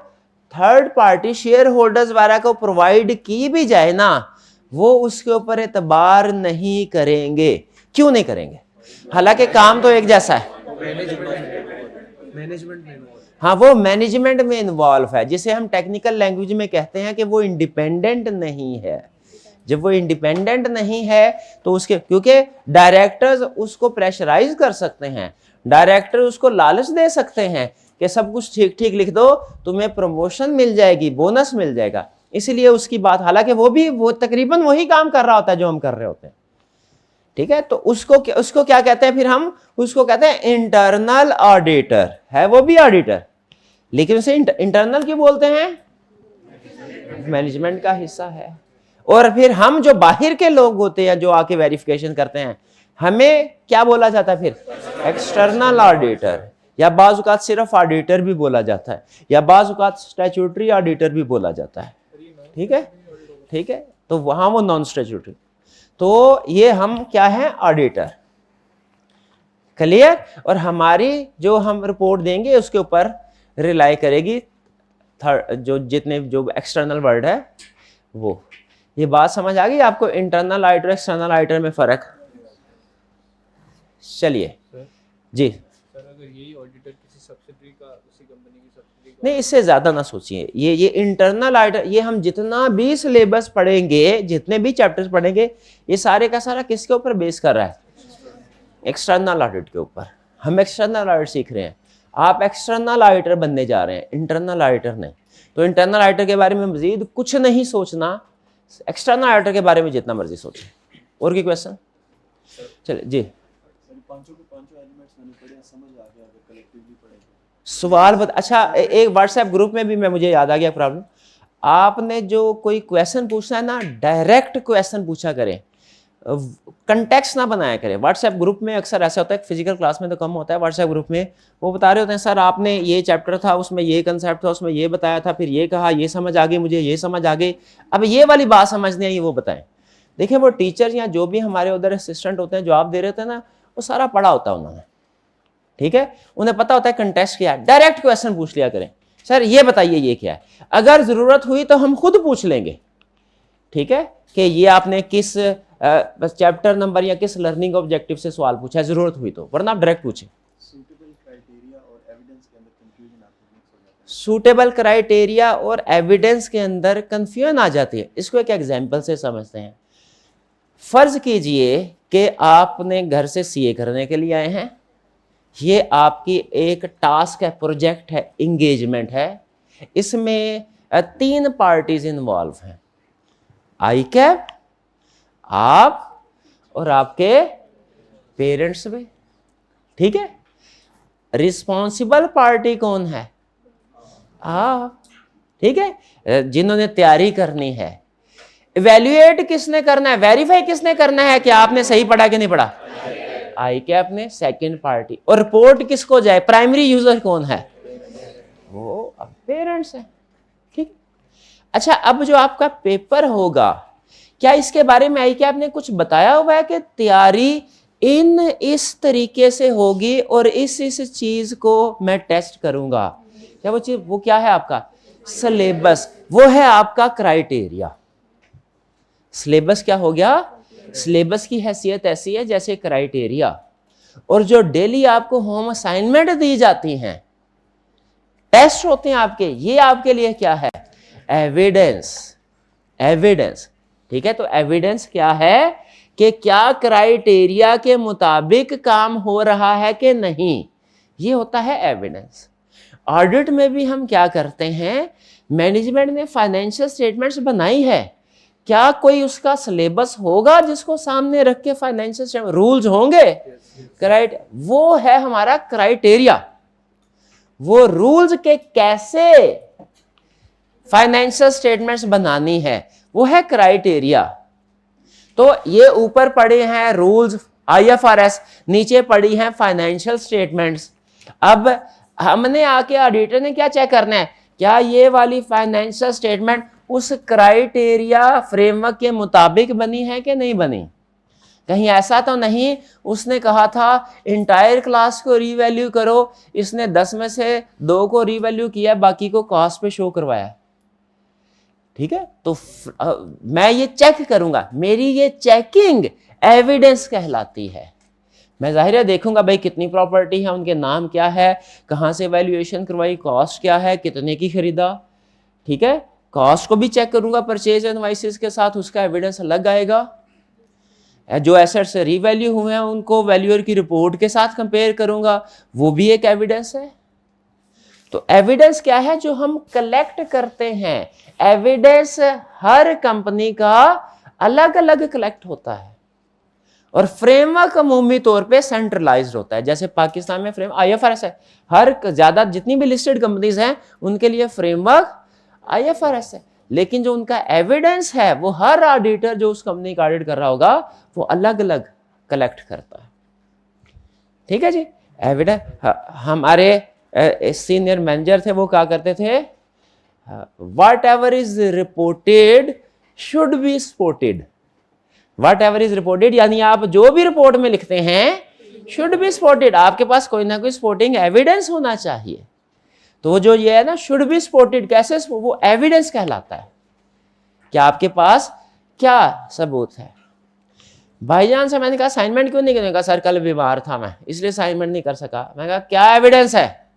third party share holders वाला को प्रोवाइड की भी जाए ना, वो उसके ऊपर एतबार नहीं करेंगे। क्यों नहीं करेंगे? हालांकि काम तो एक जैसा है, हाँ वो मैनेजमेंट में इन्वॉल्व है, जिसे हम टेक्निकल लैंग्वेज में कहते हैं कि वो इंडिपेंडेंट नहीं है। जब वो इंडिपेंडेंट नहीं है तो उसके, क्योंकि डायरेक्टर्स उसको प्रेशराइज कर सकते हैं, डायरेक्टर उसको लालच दे सकते हैं कि सब कुछ ठीक ठीक लिख दो, तुम्हें प्रमोशन मिल जाएगी, बोनस मिल जाएगा, इसलिए उसकी बात, हालांकि वो तकरीबन वही काम कर रहा होता है जो हम कर रहे होते हैं। ठीक है, तो उसको क्या कहते हैं फिर हम? उसको कहते हैं इंटरनल ऑडिटर। है वो भी ऑडिटर, लेकिन उसे इंटरनल क्यों बोलते हैं? मैनेजमेंट का हिस्सा है। और फिर हम जो बाहर के लोग होते हैं जो आके वेरिफिकेशन करते हैं, हमें क्या बोला जाता है फिर? एक्सटर्नल ऑडिटर, या बाज़ औक़ात सिर्फ ऑडिटर भी बोला जाता है, या बाज़ औक़ात स्टैट्यूटरी ऑडिटर भी बोला जाता है। ठीक है, ठीक है, तो वहां वो नॉन स्टैट्यूटरी। तो ये हम क्या है? ऑडिटर। क्लियर? और हमारी जो हम रिपोर्ट देंगे उसके ऊपर रिलाई करेगी जो एक्सटर्नल वर्ड है वो। ये बात समझ आ गई आपको? इंटरनल ऑडिटर एक्सटर्नल ऑडिटर में फर्क। चलिए जी। सर अगर यही ऑडिटर किसी सब्सिडियरी का, उसी कंपनी की सब्सिडियरी का, नहीं, इससे ज्यादा ना सोचिए। ये इंटरनल ऑडिटर, ये हम जितना भी सिलेबस पढ़ेंगे, जितने भी चैप्टर्स पढ़ेंगे, ये सारे का सारा किसके ऊपर बेस कर रहा है? एक्सटर्नल ऑडिट के ऊपर। हम एक्सटर्नल ऑडिट सीख रहे हैं, आप एक्सटर्नल ऑडिटर बनने जा रहे हैं, इंटरनल ऑडिटर नहीं। तो इंटरनल ऑडिटर के बारे में मजीद कुछ नहीं सोचना, एक्सटर्नल ऑडिटर के बारे में जितना मर्जी सोचें। और की क्वेश्चन? चलिए जी। सवाल अच्छा, एक व्हाट्सएप ग्रुप में भी मुझे याद आ गया प्रॉब्लम। आपने जो कोई क्वेश्चन पूछना है ना, डायरेक्ट क्वेश्चन पूछा करें, कंटेक्स्ट ना बनाया करें। व्हाट्सएप ग्रुप में अक्सर ऐसा होता है, फिजिकल क्लास में तो कम होता है, व्हाट्सएप ग्रुप में वो बता रहे होते हैं, सर आपने ये चैप्टर था, उसमें ये कंसेप्ट था, उसमें ये बताया था, फिर ये कहा, ये समझ आ गई मुझे, ये समझ आ गई, अब ये वाली बात समझ नहीं आई, वो बताएं। देखिए वो टीचर या जो भी हमारे उधर असिस्टेंट होते हैं, जवाब दे रहे होते हैं ना, वो सारा पढ़ा होता है उन्होंने। ठीक है, उन्हें पता होता है कंटेक्स्ट क्या है। डायरेक्ट क्वेश्चन पूछ लिया करें, सर ये बताइए ये क्या है। अगर जरूरत हुई तो हम खुद पूछ लेंगे, ठीक है, कि ये आपने किस चैप्टर नंबर या किस लर्निंग ऑब्जेक्टिव से सवाल पूछा है, जरूरत हुई तो, वरना आप डायरेक्ट पूछें। सूटेबल क्राइटेरिया और एविडेंस के अंदर कंफ्यूजन आ जाती है। इसको एक एग्जांपल से समझते हैं। फर्ज कीजिए कि आपने घर से सीए करने के लिए आए हैं, ये आपकी एक टास्क है, प्रोजेक्ट है, इंगेजमेंट है, इसमें 3 पार्टीज इन्वॉल्व हैं, आई कैप, आप और आपके पेरेंट्स भी। ठीक है, रिस्पॉन्सिबल पार्टी कौन है? आप। ठीक है, जिन्होंने तैयारी करनी है। इवैल्यूएट किसने करना है? वेरीफाई किसने करना है कि आपने सही पढ़ा कि नहीं पढ़ा? आई कैप ने, सेकंड पार्टी। और रिपोर्ट किसको जाए? प्राइमरी यूजर कौन है? वो पेरेंट्स है। ठीक। अच्छा, अब जो आपका पेपर होगा, क्या इसके बारे में आई कैप ने कुछ बताया हुआ है कि तैयारी इस तरीके से होगी और इस चीज को मैं टेस्ट करूंगा। क्या वो चीज, वो क्या है आपका सिलेबस, वो है आपका क्राइटेरिया। सिलेबस क्या हो गया, सिलेबस की हैसियत ऐसी है जैसे क्राइटेरिया। और जो डेली आपको होम असाइनमेंट दी जाती हैं, टेस्ट होते हैं आपके, ये आपके लिए क्या है, एविडेंस। एविडेंस, ठीक है। तो एविडेंस क्या है कि क्या क्राइटेरिया के मुताबिक काम हो रहा है कि नहीं, ये होता है एविडेंस। ऑडिट में भी हम क्या करते हैं, मैनेजमेंट ने फाइनेंशियल स्टेटमेंट्स बनाई है, क्या कोई उसका सिलेबस होगा जिसको सामने रख के फाइनेंशियल रूल्स होंगे, राइट, वो है हमारा क्राइटेरिया। वो रूल्स के कैसे फाइनेंशियल स्टेटमेंट्स बनानी है, वो है क्राइटेरिया। तो ये ऊपर पड़े हैं रूल्स IFRS, नीचे पड़ी हैं फाइनेंशियल स्टेटमेंट्स। अब हमने आके ऑडिटर ने क्या चेक करना है, क्या ये वाली फाइनेंशियल स्टेटमेंट उस क्राइटेरिया फ्रेमवर्क के मुताबिक बनी है कि नहीं बनी। कहीं ऐसा तो नहीं उसने कहा था इंटायर क्लास को रीवैल्यू करो, इसने 10 में से 2 को रीवैल्यू किया, बाकी को कॉस्ट पे शो करवाया, ठीक है। तो मैं ये चेक करूंगा, मेरी ये चेकिंग एविडेंस कहलाती है। मैं जाहिर है देखूंगा भाई कितनी प्रॉपर्टी है, उनके नाम क्या है, कहां से वैल्यूएशन करवाई, कॉस्ट क्या है, कितने की खरीदा, ठीक है। कॉस्ट को भी चेक करूंगा परचेज इनवॉइसेस के साथ, उसका एविडेंस अलग आएगा। जो एसेट्स रीवैल्यू हुए हैं उनको वैल्यूअर की रिपोर्ट के साथ कंपेयर करूंगा, वो भी एक एविडेंस है। तो एविडेंस क्या है, जो हम कलेक्ट करते हैं। एविडेंस हर कंपनी का अलग अलग कलेक्ट होता है और फ्रेमवर्क अमूमी तौर पे सेंट्रलाइज्ड होता है। जैसे पाकिस्तान में फ्रेम IFRS है, हर ज्यादा जितनी भी लिस्टेड कंपनीज हैं उनके लिए फ्रेमवर्क IFRS है, लेकिन जो उनका एविडेंस है वो हर ऑडिटर जो उस कंपनी का ऑडिट कर रहा होगा वो अलग अलग कलेक्ट करता है, ठीक है जी। एविडेंस, हमारे सीनियर मैनेजर थे, वो क्या करते थे, what ever is reported should be supported. What ever is reported यानी आप जो भी रिपोर्ट में लिखते हैं शुड बी स्पोर्टेड, आपके पास कोई ना कोई स्पोर्टिंग एविडेंस होना चाहिए। तो जो ये है ना शुड बी स्पोर्टेड, कैसे, वो एविडेंस कहलाता है कि आपके पास क्या सबूत है। भाईजान से मैंने कहा असाइनमेंट क्यों नहीं करने का, सर कल बीमार था मैं इसलिए असाइनमेंट नहीं कर सका। मैंने कहा क्या एविडेंस है,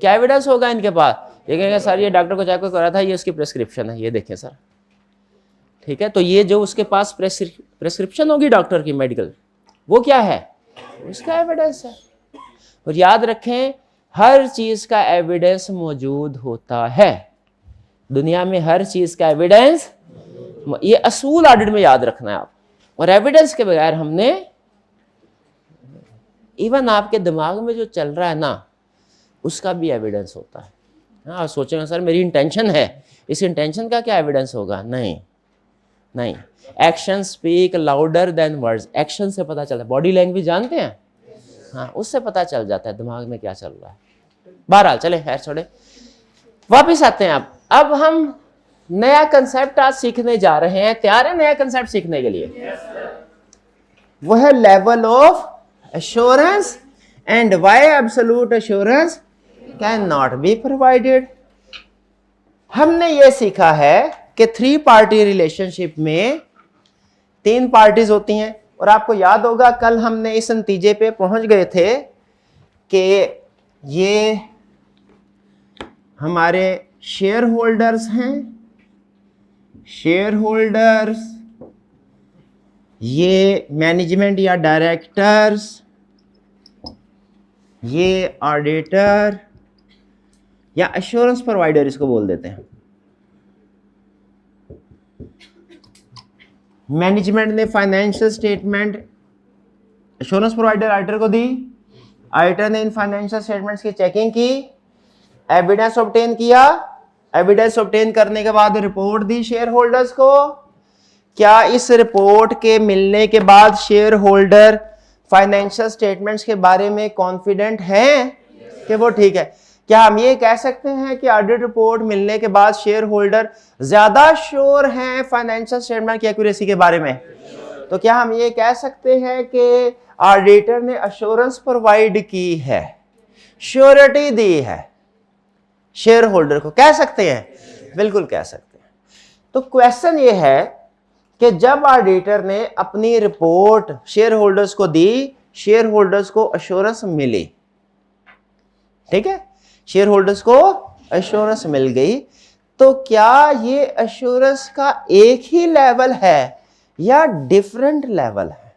क्या एविडेंस होगा इनके पास, ये कहेंगे सर ये डॉक्टर को चेक करा था, ये उसकी प्रेस्क्रिप्शन है, ये देखें सर, ठीक है। तो ये जो उसके पास प्रेस्क्रिप्शन होगी डॉक्टर की मेडिकल, वो क्या है, उसका एविडेंस है। और याद रखें हर चीज का एविडेंस मौजूद होता है दुनिया में, हर चीज का एविडेंस, ये असूल ऑडिट में याद रखना है आप। और एविडेंस के बगैर हमने, इवन आपके दिमाग में जो चल रहा है ना उसका भी एविडेंस होता है। हाँ, सोचेंगे सर मेरी इंटेंशन है, इस इंटेंशन का क्या एविडेंस होगा, नहीं नहीं, action speak louder than words, action से पता चलता है। बॉडी लैंग्वेज जानते हैं, हाँ, उससे पता चल जाता है दिमाग में क्या चल रहा है। बहरहाल चले खैर छोड़े, वापिस आते हैं। अब हम नया कंसेप्ट आज सीखने जा रहे हैं, तैयार है नया कंसेप्ट सीखने के लिए? वो है level of assurance and why absolute assurance can not be provided. हमने ये सीखा है कि 3 पार्टी रिलेशनशिप में 3 पार्टीज होती हैं, और आपको याद होगा कल हमने इस नतीजे पे पहुंच गए थे कि ये हमारे शेयर होल्डर्स हैं, शेयर होल्डर्स, ये मैनेजमेंट या डायरेक्टर्स, ये ऑडिटर या एश्योरेंस प्रोवाइडर इसको बोल देते हैं। मैनेजमेंट ने financial statement assurance provider auditor को दी, ऑडिटर ने इन फाइनेंशियल स्टेटमेंट्स की चेकिंग की, एविडेंस ऑब्टेन किया, एविडेंस ऑब्टेन करने के बाद रिपोर्ट दी शेयर होल्डर्स को। क्या इस रिपोर्ट के मिलने के बाद शेयर होल्डर फाइनेंशियल स्टेटमेंट्स के बारे में कॉन्फिडेंट हैं कि वो ठीक है? क्या हम ये कह सकते हैं कि ऑडिट रिपोर्ट मिलने के बाद शेयर होल्डर ज्यादा श्योर हैं फाइनेंशियल स्टेटमेंट की एक्यूरेसी के बारे में? तो क्या हम ये कह सकते हैं कि ऑडिटर ने अश्योरेंस प्रोवाइड की है, श्योरिटी दी है शेयर होल्डर को, कह सकते हैं, बिल्कुल कह सकते हैं। तो क्वेश्चन ये है कि जब ऑडिटर ने अपनी रिपोर्ट शेयर होल्डर्स को दी, शेयर होल्डर्स को अश्योरेंस मिली, ठीक है, शेयर होल्डर्स को अश्योरेंस मिल गई, तो क्या ये अश्योरेंस का एक ही लेवल है या डिफरेंट लेवल है?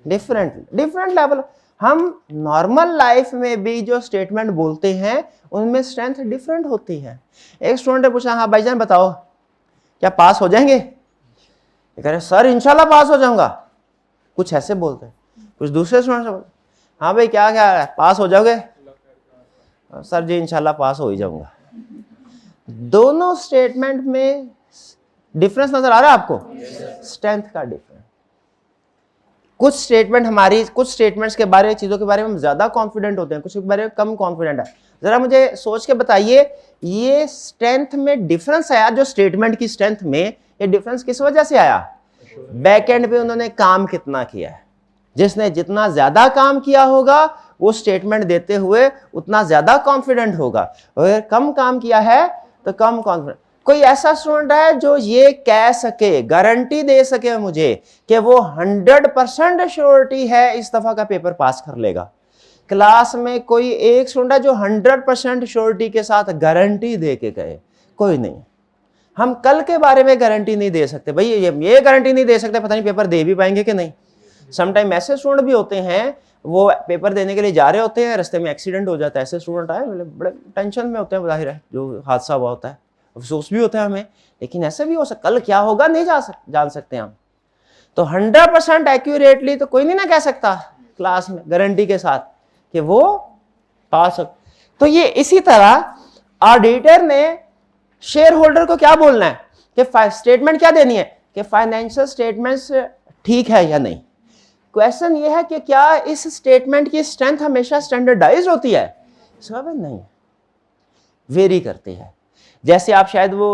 Different level. हम नॉर्मल लाइफ में भी जो स्टेटमेंट बोलते हैं उनमें स्ट्रेंथ डिफरेंट होती है। एक स्टूडेंट ने पूछा, हाँ भाईजान बताओ क्या पास हो जाएंगे? ये कह रहे सर इंशाल्लाह पास हो जाऊंगा, कुछ ऐसे बोलते हैं। कुछ दूसरे स्टूडेंट बोलते, हाँ भाई क्या क्या है, पास हो जाओगे? सर जी इंशाल्लाह पास हो ही जाऊंगा। दोनों स्टेटमेंट में डिफरेंस नजर आ रहा है आपको? स्ट्रेंथ का डिफरेंस। कुछ स्टेटमेंट्स के बारे में, चीजों के बारे में हम ज्यादा कॉन्फिडेंट होते हैं, कुछ के बारे में कम कॉन्फिडेंट है। जरा मुझे सोच के बताइए, ये स्ट्रेंथ में डिफरेंस आया जो स्टेटमेंट की स्ट्रेंथ में, ये डिफरेंस किस वजह से आया? बैकएंड पे उन्होंने काम कितना किया है। जिसने जितना ज्यादा काम किया होगा वो स्टेटमेंट देते हुए उतना ज्यादा कॉन्फिडेंट होगा, और कम काम किया है तो कम कॉन्फिडेंट। कोई ऐसा स्टूडेंट है जो ये कह सके, गारंटी दे सके मुझे कि वो 100% श्योरिटी है इस दफा का पेपर पास कर लेगा? क्लास में कोई एक स्टूडेंट है जो 100% श्योरिटी के साथ गारंटी दे के गए? कोई नहीं। हम कल के बारे में गारंटी नहीं दे सकते भाई, ये गारंटी नहीं दे सकते पता नहीं पेपर दे भी पाएंगे कि नहीं। समटाइम ऐसे स्टूडेंट भी होते हैं, वो पेपर देने के लिए जा रहे होते हैं, रास्ते में एक्सीडेंट हो जाता है। ऐसे स्टूडेंट आए, बड़े टेंशन में होते हैं, जाहिर है जो हादसा हुआ होता है, अफसोस भी होता है हमें, लेकिन ऐसे भी हो सकता, कल क्या होगा नहीं जान सकते हम। तो 100% एक्यूरेटली तो कोई नहीं ना कह सकता क्लास में गारंटी के साथ कि वो पास। तो ये इसी तरह ऑडिटर ने शेयर होल्डर को क्या बोलना है कि स्टेटमेंट क्या देनी है कि फाइनेंशियल स्टेटमेंट्स ठीक है या नहीं। क्वेश्चन ये है कि क्या इस स्टेटमेंट की स्ट्रेंथ हमेशा स्टैंडर्डाइज होती है? सब नहीं, वेरी करती है। जैसे आप शायद वो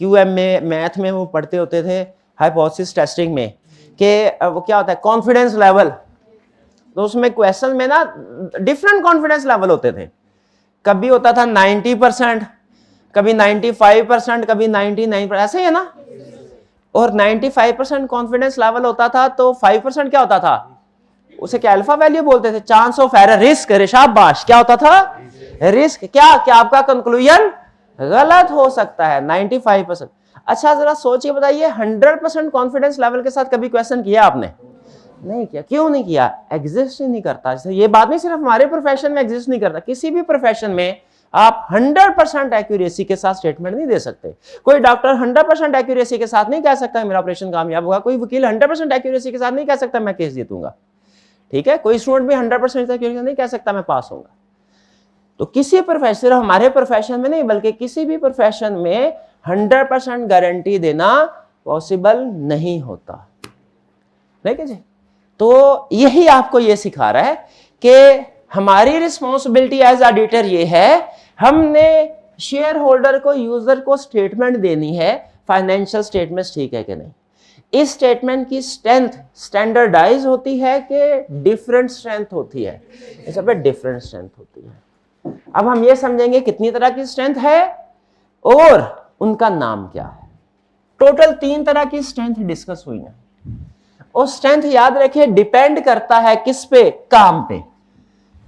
QM में, मैथ में वो पढ़ते होते थे हाइपोथेसिस टेस्टिंग में कि वो क्या होता है कॉन्फिडेंस लेवल। तो उसमें क्वेश्चन में ना डिफरेंट कॉन्फिडेंस लेवल होते थे। कभी होता था 90%, कभी 95%, कभी 99%, ऐसे ही है ना। और 95% कॉन्फिडेंस लेवल होता था तो 5% क्या होता था, उसे क्या अल्फा वैल्यू बोलते थे, चांस ऑफ एरर, रिस्क, शाबाश, क्या होता था? रिस्क। क्या आपका कंक्लूजन गलत हो सकता है 95%। अच्छा जरा सोचिए बताइए, 100% कॉन्फिडेंस लेवल के साथ कभी क्वेश्चन किया आपने? नहीं किया। क्यों नहीं किया? एग्जिस्ट ही नहीं करता। ये बात नहीं सिर्फ हमारे प्रोफेशन में एग्जिस्ट नहीं करता, किसी भी प्रोफेशन में आप 100% एक्यूरेसी के साथ स्टेटमेंट नहीं दे सकते। कोई डॉक्टर 100% एक्यूरेसी के साथ नहीं कह सकता मेरा ऑपरेशन कामयाब होगा। कोई वकील 100% एक्यूरेसी के साथ नहीं कह सकता मैं केस जीतूंगा। ठीक है, कोई स्टूडेंट भी 100% एक्यूरेसी नहीं कह सकता मैं पास होऊंगा। तो किसी प्रोफेसर, हमारे प्रोफेशन में नहीं बल्कि किसी भी प्रोफेशन में 100% गारंटी देना पॉसिबल नहीं होता। ठीक है जी। तो यही आपको ये सिखा रहा है कि हमारी रिस्पॉन्सिबिलिटी एज ऑडिटर ये है, हमने शेयर होल्डर को, यूजर को स्टेटमेंट देनी है, फाइनेंशियल स्टेटमेंट ठीक है कि नहीं। इस स्टेटमेंट की स्ट्रेंथ स्टैंडर्डाइज होती है कि डिफरेंट स्ट्रेंथ होती है? इस पे डिफरेंट स्ट्रेंथ होती है। अब हम ये समझेंगे कितनी तरह की स्ट्रेंथ है और उनका नाम क्या है। टोटल 3 तरह की स्ट्रेंथ डिस्कस हुई है। और स्ट्रेंथ याद रखिए डिपेंड करता है किस पे? काम पे।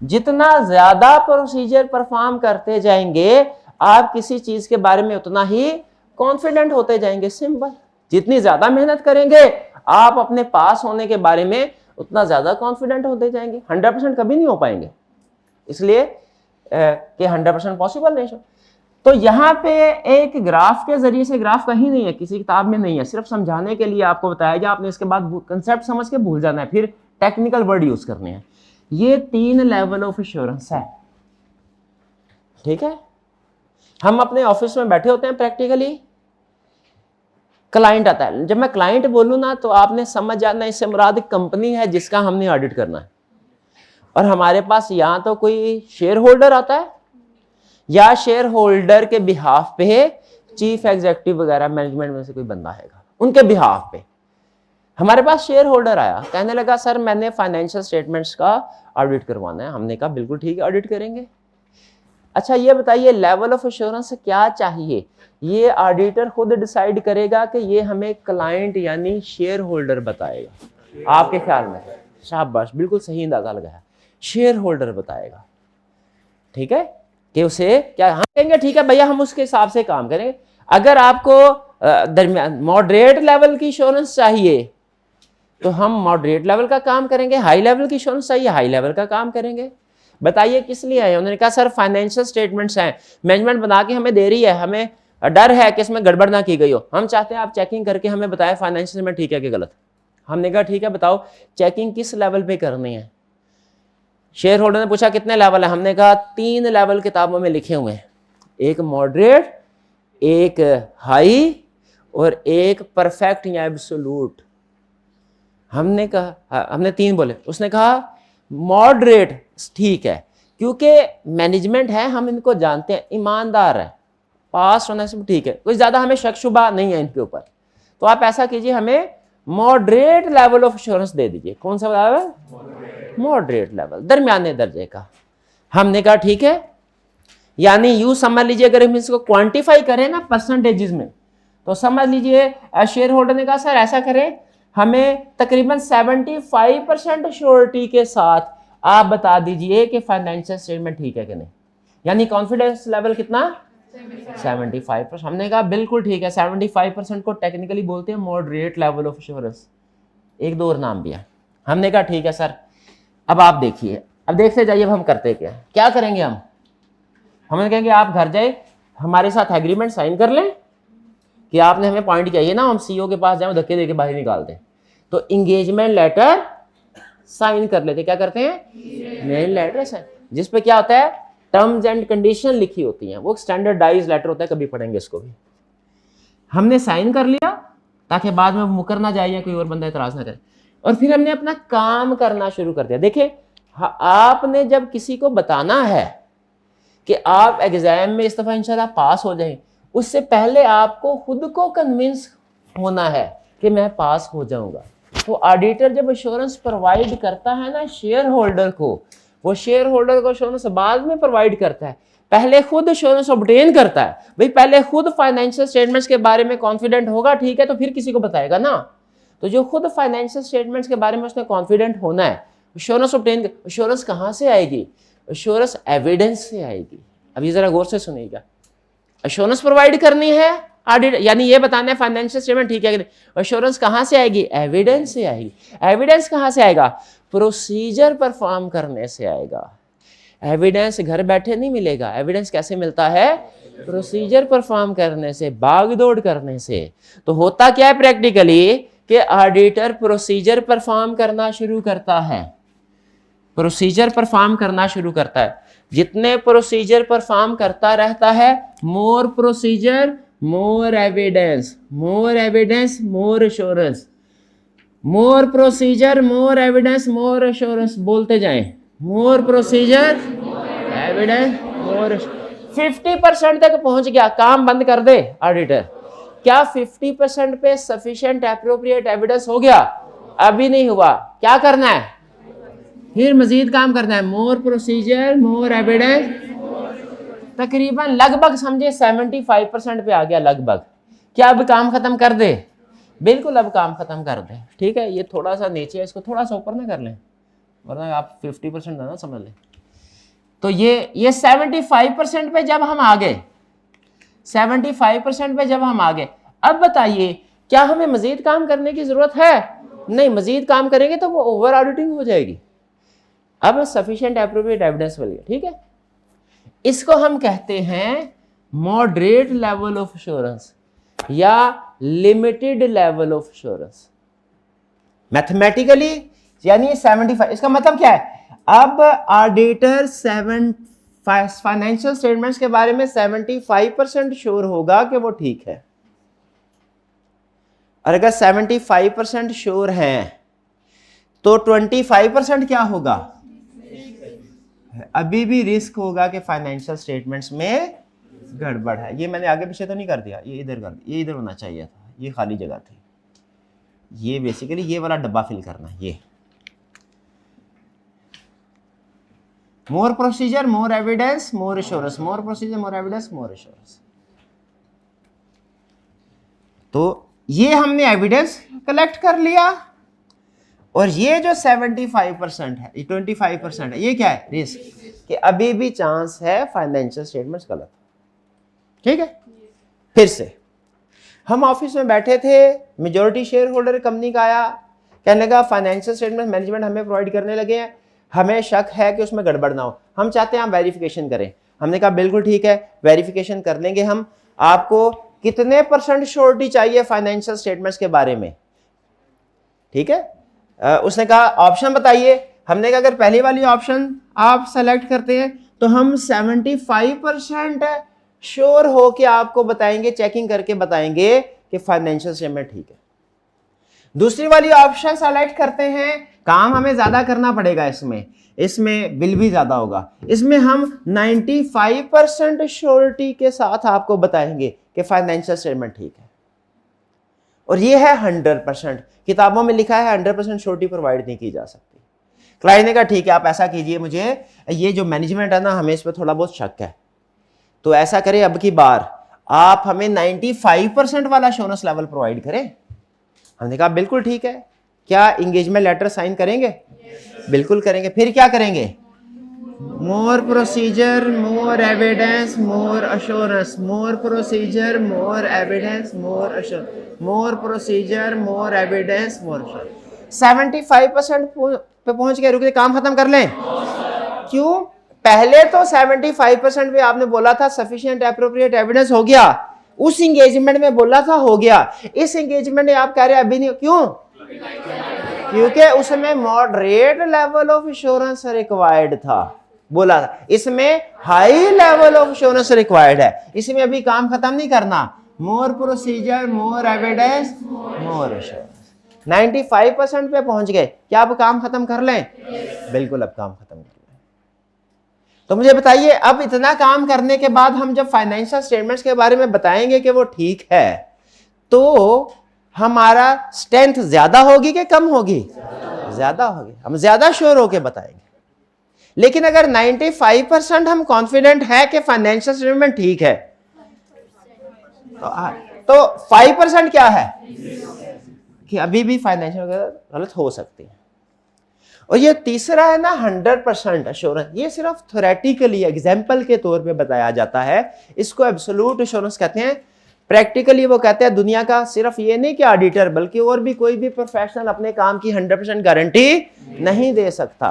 जितना ज्यादा प्रोसीजर परफॉर्म करते जाएंगे आप किसी चीज के बारे में उतना ही कॉन्फिडेंट होते जाएंगे। सिंपल। जितनी ज्यादा मेहनत करेंगे आप अपने पास होने के बारे में उतना ज्यादा कॉन्फिडेंट होते जाएंगे। 100% कभी नहीं हो पाएंगे, इसलिए कि 100% पॉसिबल नहीं है। तो यहाँ पे एक ग्राफ के जरिए से, ग्राफ कहीं नहीं है, किसी किताब में नहीं है, सिर्फ समझाने के लिए आपको बताया गया। आपने इसके बाद कंसेप्ट समझ के भूल जाना है, फिर टेक्निकल वर्ड यूज करने हैं। ये 3 लेवल ऑफ एश्योरेंस है। ठीक है, हम अपने ऑफिस में बैठे होते हैं, प्रैक्टिकली क्लाइंट आता है। जब मैं क्लाइंट बोलूं ना तो आपने समझ जाना इससे मुराद कंपनी है जिसका हमने ऑडिट करना है। और हमारे पास या तो कोई शेयर होल्डर आता है या शेयर होल्डर के बिहाफ पे चीफ एग्जीक्यूटिव वगैरह मैनेजमेंट में से कोई बंदा आएगा उनके बिहाफ पे। हमारे पास शेयर होल्डर आया, कहने लगा सर मैंने फाइनेंशियल स्टेटमेंट्स का ऑडिट करवाना है। हमने कहा बिल्कुल ठीक है, ऑडिट करेंगे। अच्छा ये बताइए लेवल ऑफ एश्योरेंस क्या चाहिए? ये ऑडिटर खुद डिसाइड करेगा कि ये हमें क्लाइंट यानी शेयर होल्डर बताएगा? आपके ख्याल में? शाबाश, बिल्कुल सही अंदाजा लगाया, शेयर होल्डर बताएगा। ठीक है, कि उसे क्या हम कहेंगे ठीक है भैया हम उसके हिसाब से काम करेंगे। अगर आपको दरमियान मॉडरेट लेवल की इंश्योरेंस चाहिए तो हम मॉडरेट लेवल का काम करेंगे, हाई लेवल की इंश्योरेंस चाहिए हाई लेवल का काम करेंगे। बताइए किस लिए आए? उन्होंने कहा सर फाइनेंशियल स्टेटमेंट्स हैं, मैनेजमेंट बना के हमें दे रही है, हमें डर है कि इसमें गड़बड़ ना की गई हो, हम चाहते हैं आप चेकिंग करके हमें बताएं फाइनेंशियल स्टेटमेंट ठीक है कि गलत। हमने कहा ठीक है बताओ चेकिंग किस लेवल पे करनी है? शेयर होल्डर ने पूछा कितने लेवल है? हमने कहा 3 लेवल किताबों में लिखे हुए हैं, एक मॉडरेट, एक हाई और एक परफेक्ट या एब्सोल्यूट। हमने कहा हमने 3 बोले, उसने कहा मॉडरेट ठीक है क्योंकि मैनेजमेंट है, हम इनको जानते हैं, ईमानदार है, पास होने से ठीक है, कोई ज़्यादा हमें शक शुबा नहीं है इनके ऊपर। तो आप ऐसा कीजिए हमें मॉडरेट लेवल ऑफ इंश्योरेंस दे दीजिए। कौन सा बताया? मॉडरेट लेवल, दरमियाने दर्जे का। हमने कहा ठीक है, यानी यूं समझ लीजिए अगर हम इसको क्वांटिफाई करें ना परसेंटेजेस में तो समझ लीजिए शेयर होल्डर ने कहा सर ऐसा करें हमें तकरीबन 75% श्योरिटी के साथ आप बता दीजिए कि फाइनेंशियल स्टेटमेंट ठीक है कि नहीं। यानी कॉन्फिडेंस लेवल कितना? 75%। हमने कहा बिल्कुल ठीक है, 75% को टेक्निकली बोलते हैं मॉडरेट लेवल ऑफ इंश्योरेंस, एक दो और नाम भी है। हमने कहा ठीक है सर, अब आप देखिए, अब देखते जाइए अब हम करते क्या करेंगे। हम कहेंगे आप घर जाए हमारे साथ एग्रीमेंट साइन कर लें कि आपने हमें पॉइंट किया, ये ना हम सीईओ के पास जाए धक्के देके बाहर निकाल दें। तो इंगेजमेंट लेटर साइन कर लेते। क्या करते हैं? इंगेजमेंट लेटर साइन, जिस पे क्या होता है टर्म्स एंड कंडीशन लिखी होती हैं, वो स्टैंडर्डाइज लेटर होता है, कभी पढ़ेंगे इसको भी। हमने साइन कर लिया ताकि बाद में मुकर ना जाए या कोई और बंदा इतराज ना करे, और फिर हमने अपना काम करना शुरू कर दिया। देखिए आपने जब किसी को बताना है कि आप एग्जाम में इस दफा इंशाल्लाह पास हो जाएं, उससे पहले आपको खुद को कन्विंस होना है कि मैं पास हो जाऊंगा। तो ऑडिटर जब इंश्योरेंस प्रोवाइड करता है ना शेयर होल्डर को, वो शेयर होल्डर को इंश्योरेंस बाद में प्रोवाइड करता है, पहले खुद इंश्योरेंस ऑब्टेन करता है। भाई पहले खुद फाइनेंशियल स्टेटमेंट्स के बारे में कॉन्फिडेंट होगा, ठीक है, तो फिर किसी को बताएगा ना। तो जो खुद फाइनेंशियल स्टेटमेंट्स के बारे में उसने कॉन्फिडेंट होना है, इंश्योरेंस ऑब्टेन। इंश्योरेंस कहाँ से आएगी? इंश्योरेंस एविडेंस से आएगी। अब ये जरा गौर से सुनिएगा, इंश्योरेंस प्रोवाइड करनी है ऑडिट, यानी ये बताना है फाइनेंशियल स्टेटमेंट ठीक है कि नहीं। इंश्योरेंस कहाँ से आएगी? एविडेंस से आएगी। एविडेंस कहाँ से आएगा? प्रोसीजर परफॉर्म करने से आएगा। एविडेंस घर बैठे नहीं मिलेगा। एविडेंस कैसे मिलता है? प्रोसीजर परफॉर्म करने से, भागदौड़ करने से। तो होता क्या है प्रैक्टिकली कि ऑडिटर प्रोसीजर परफॉर्म करना शुरू करता है, प्रोसीजर परफॉर्म करना शुरू करता है। जितने प्रोसीजर परफॉर्म करता रहता है, more procedure more evidence, more evidence more assurance, more procedure more evidence more assurance, बोलते जाएं, मोर प्रोसीजर एविडेंस मोर। 50% तक पहुंच गया, काम बंद कर दे ऑडिटर। क्या 50% पे सफिशिएंट एप्रोप्रिएट एविडेंस हो गया? अभी नहीं हुआ। क्या करना है? फिर मजीद काम करना है, मोर प्रोसीजर मोर एविडेंस। तकरीबन लगभग समझे 75% पे आ गया लगभग। क्या अब काम खत्म कर दे? बिल्कुल अब काम खत्म कर दे। ठीक है, ये थोड़ा सा नीचे है, इसको थोड़ा सा ऊपर ना कर लें वरना आप 50% ना समझ लें। तो ये 75% पे जब हम आ गए, 75% पे जब हम आ गए, अब बताइए क्या हमें मजीद काम करने की जरूरत है? नहीं, मजीद काम करेंगे तो वो ओवर ऑडिटिंग हो जाएगी। अब सफिशिएंट एप्रोप्रिएट एविडेंस मिल गया। ठीक है, इसको हम कहते हैं मॉडरेट लेवल ऑफ एश्योरेंस या limited level of assurance. Mathematically यानी 75, इसका मतलब क्या है? अब ऑडिटर फाइनेंशियल स्टेटमेंट्स के बारे में 75% श्योर होगा कि वो ठीक है, और अगर 75% श्योर हैं तो 25% क्या होगा? अभी भी रिस्क होगा कि फाइनेंशियल स्टेटमेंट्स में गड़बड़ है। ये मैंने आगे पीछे तो नहीं कर दिया, ये इधर कर, ये इधर होना चाहिए था, ये खाली जगह थी। ये बेसिकली ये वाला डब्बा फिल करना है, ये मोर procedure more evidence more assurance, more procedure more evidence more assurance. तो ये हमने एविडेंस कलेक्ट कर लिया, और ये जो 75% है, 25% है, ये क्या है? रिस्क, कि अभी भी चांस है फाइनेंशियल स्टेटमेंट्स गलत। ठीक है, फिर से हम ऑफिस में बैठे थे, मेजॉरिटी शेयर होल्डर कंपनी का आया, कहने लगा फाइनेंशियल स्टेटमेंट मैनेजमेंट हमें प्रोवाइड करने लगे हैं, हमें शक है कि उसमें गड़बड़ ना हो, हम चाहते हैं आप वेरिफिकेशन करें। हमने कहा बिल्कुल ठीक है, वेरिफिकेशन कर लेंगे हम। आपको कितने % श्योरिटी चाहिए फाइनेंशियल स्टेटमेंट्स के बारे में? ठीक है, उसने कहा ऑप्शन बताइए। हमने कहा अगर पहली वाली ऑप्शन आप सेलेक्ट करते हैं तो हम 75% श्योर हो के आपको बताएंगे, चेकिंग करके बताएंगे कि फाइनेंशियल स्टेटमेंट ठीक है। दूसरी वाली ऑप्शन सेलेक्ट करते हैं, काम हमें ज्यादा करना पड़ेगा, इसमें बिल भी ज्यादा होगा, इसमें हम 95% श्योरिटी के साथ आपको बताएंगे कि फाइनेंशियल स्टेटमेंट ठीक है। और ये है 100%, किताबों में लिखा है 100% श्योरिटी प्रोवाइड नहीं की जा सकती। क्लाइंट ने कहा ठीक है आप ऐसा कीजिए, मुझे ये जो मैनेजमेंट है ना, हमें इस पर थोड़ा बहुत शक है, तो ऐसा करें अब की बार आप हमें 95% वाला एश्योरेंस लेवल प्रोवाइड करें। हमने कहा बिल्कुल ठीक है, क्या इंगेजमेंट लेटर साइन करेंगे? बिल्कुल करेंगे। फिर क्या करेंगे? मोर procedure more evidence more assurance, more procedure more evidence more assurance, more procedure more evidence more assurance. 75% पे पहुंच गए, रुके, काम खत्म कर लें। क्यों? पहले तो 75% पे आपने बोला था सफिशिएंट एप्रोप्रिएट एविडेंस हो गया, उस एंगेजमेंट में बोला था हो गया, इस एंगेजमेंट में आप कह रहे हैं अभी नहीं। क्यों? क्योंकि उसमें moderate level of assurance required था, बोला था इसमें high level of assurance required है, इसमें अभी काम खत्म नहीं करना। मोर procedure more evidence more assurance. 95% पे पहुंच गए, क्या अब काम खत्म कर लें? बिल्कुल अब काम खत्म कर लें। तो मुझे बताइए, अब इतना काम करने के बाद हम जब फाइनेंशियल स्टेटमेंट्स के बारे में बताएंगे कि वो ठीक है, तो हमारा स्ट्रेंथ ज्यादा होगी कि कम होगी? ज्यादा होगी, हम ज्यादा श्योर होके बताएंगे। लेकिन अगर 95% हम कॉन्फिडेंट है कि फाइनेंशियल स्टेटमेंट ठीक है, तो 5% क्या है कि अभी भी फाइनेंशियल गलत हो सकती है। और ये तीसरा है ना 100% एश्योरेंस, ये सिर्फ थ्योरेटिकली एग्जाम्पल के तौर पे बताया जाता है, इसको एब्सोल्यूट एश्योरेंस कहते हैं। प्रैक्टिकली वो कहते हैं दुनिया का सिर्फ ये नहीं कि ऑडिटर, बल्कि और भी कोई भी प्रोफेशनल अपने काम की 100% गारंटी नहीं दे सकता।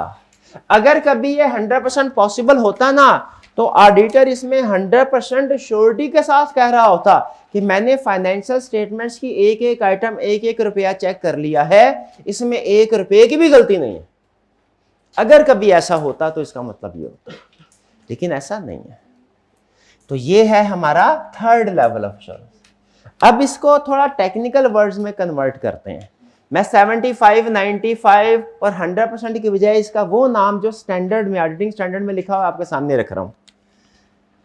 अगर कभी ये 100% पॉसिबल होता ना, तो ऑडिटर इसमें 100% श्योरिटी के साथ कह रहा होता कि मैंने फाइनेंशियल स्टेटमेंट्स की एक एक आइटम एक एक रुपया चेक कर लिया है, इसमें 1 रुपये की भी गलती नहीं है। अगर कभी ऐसा होता तो इसका मतलब ये होता, लेकिन ऐसा नहीं है। तो ये है हमारा थर्ड लेवल ऑफ एश्योरेंस। अब इसको थोड़ा टेक्निकल वर्ड्स में कन्वर्ट करते हैं। मैं 75, 95 और 100% की बजाय इसका वो नाम जो स्टैंडर्ड में, ऑडिटिंग स्टैंडर्ड में लिखा हुआ आपके सामने रख रहा हूं।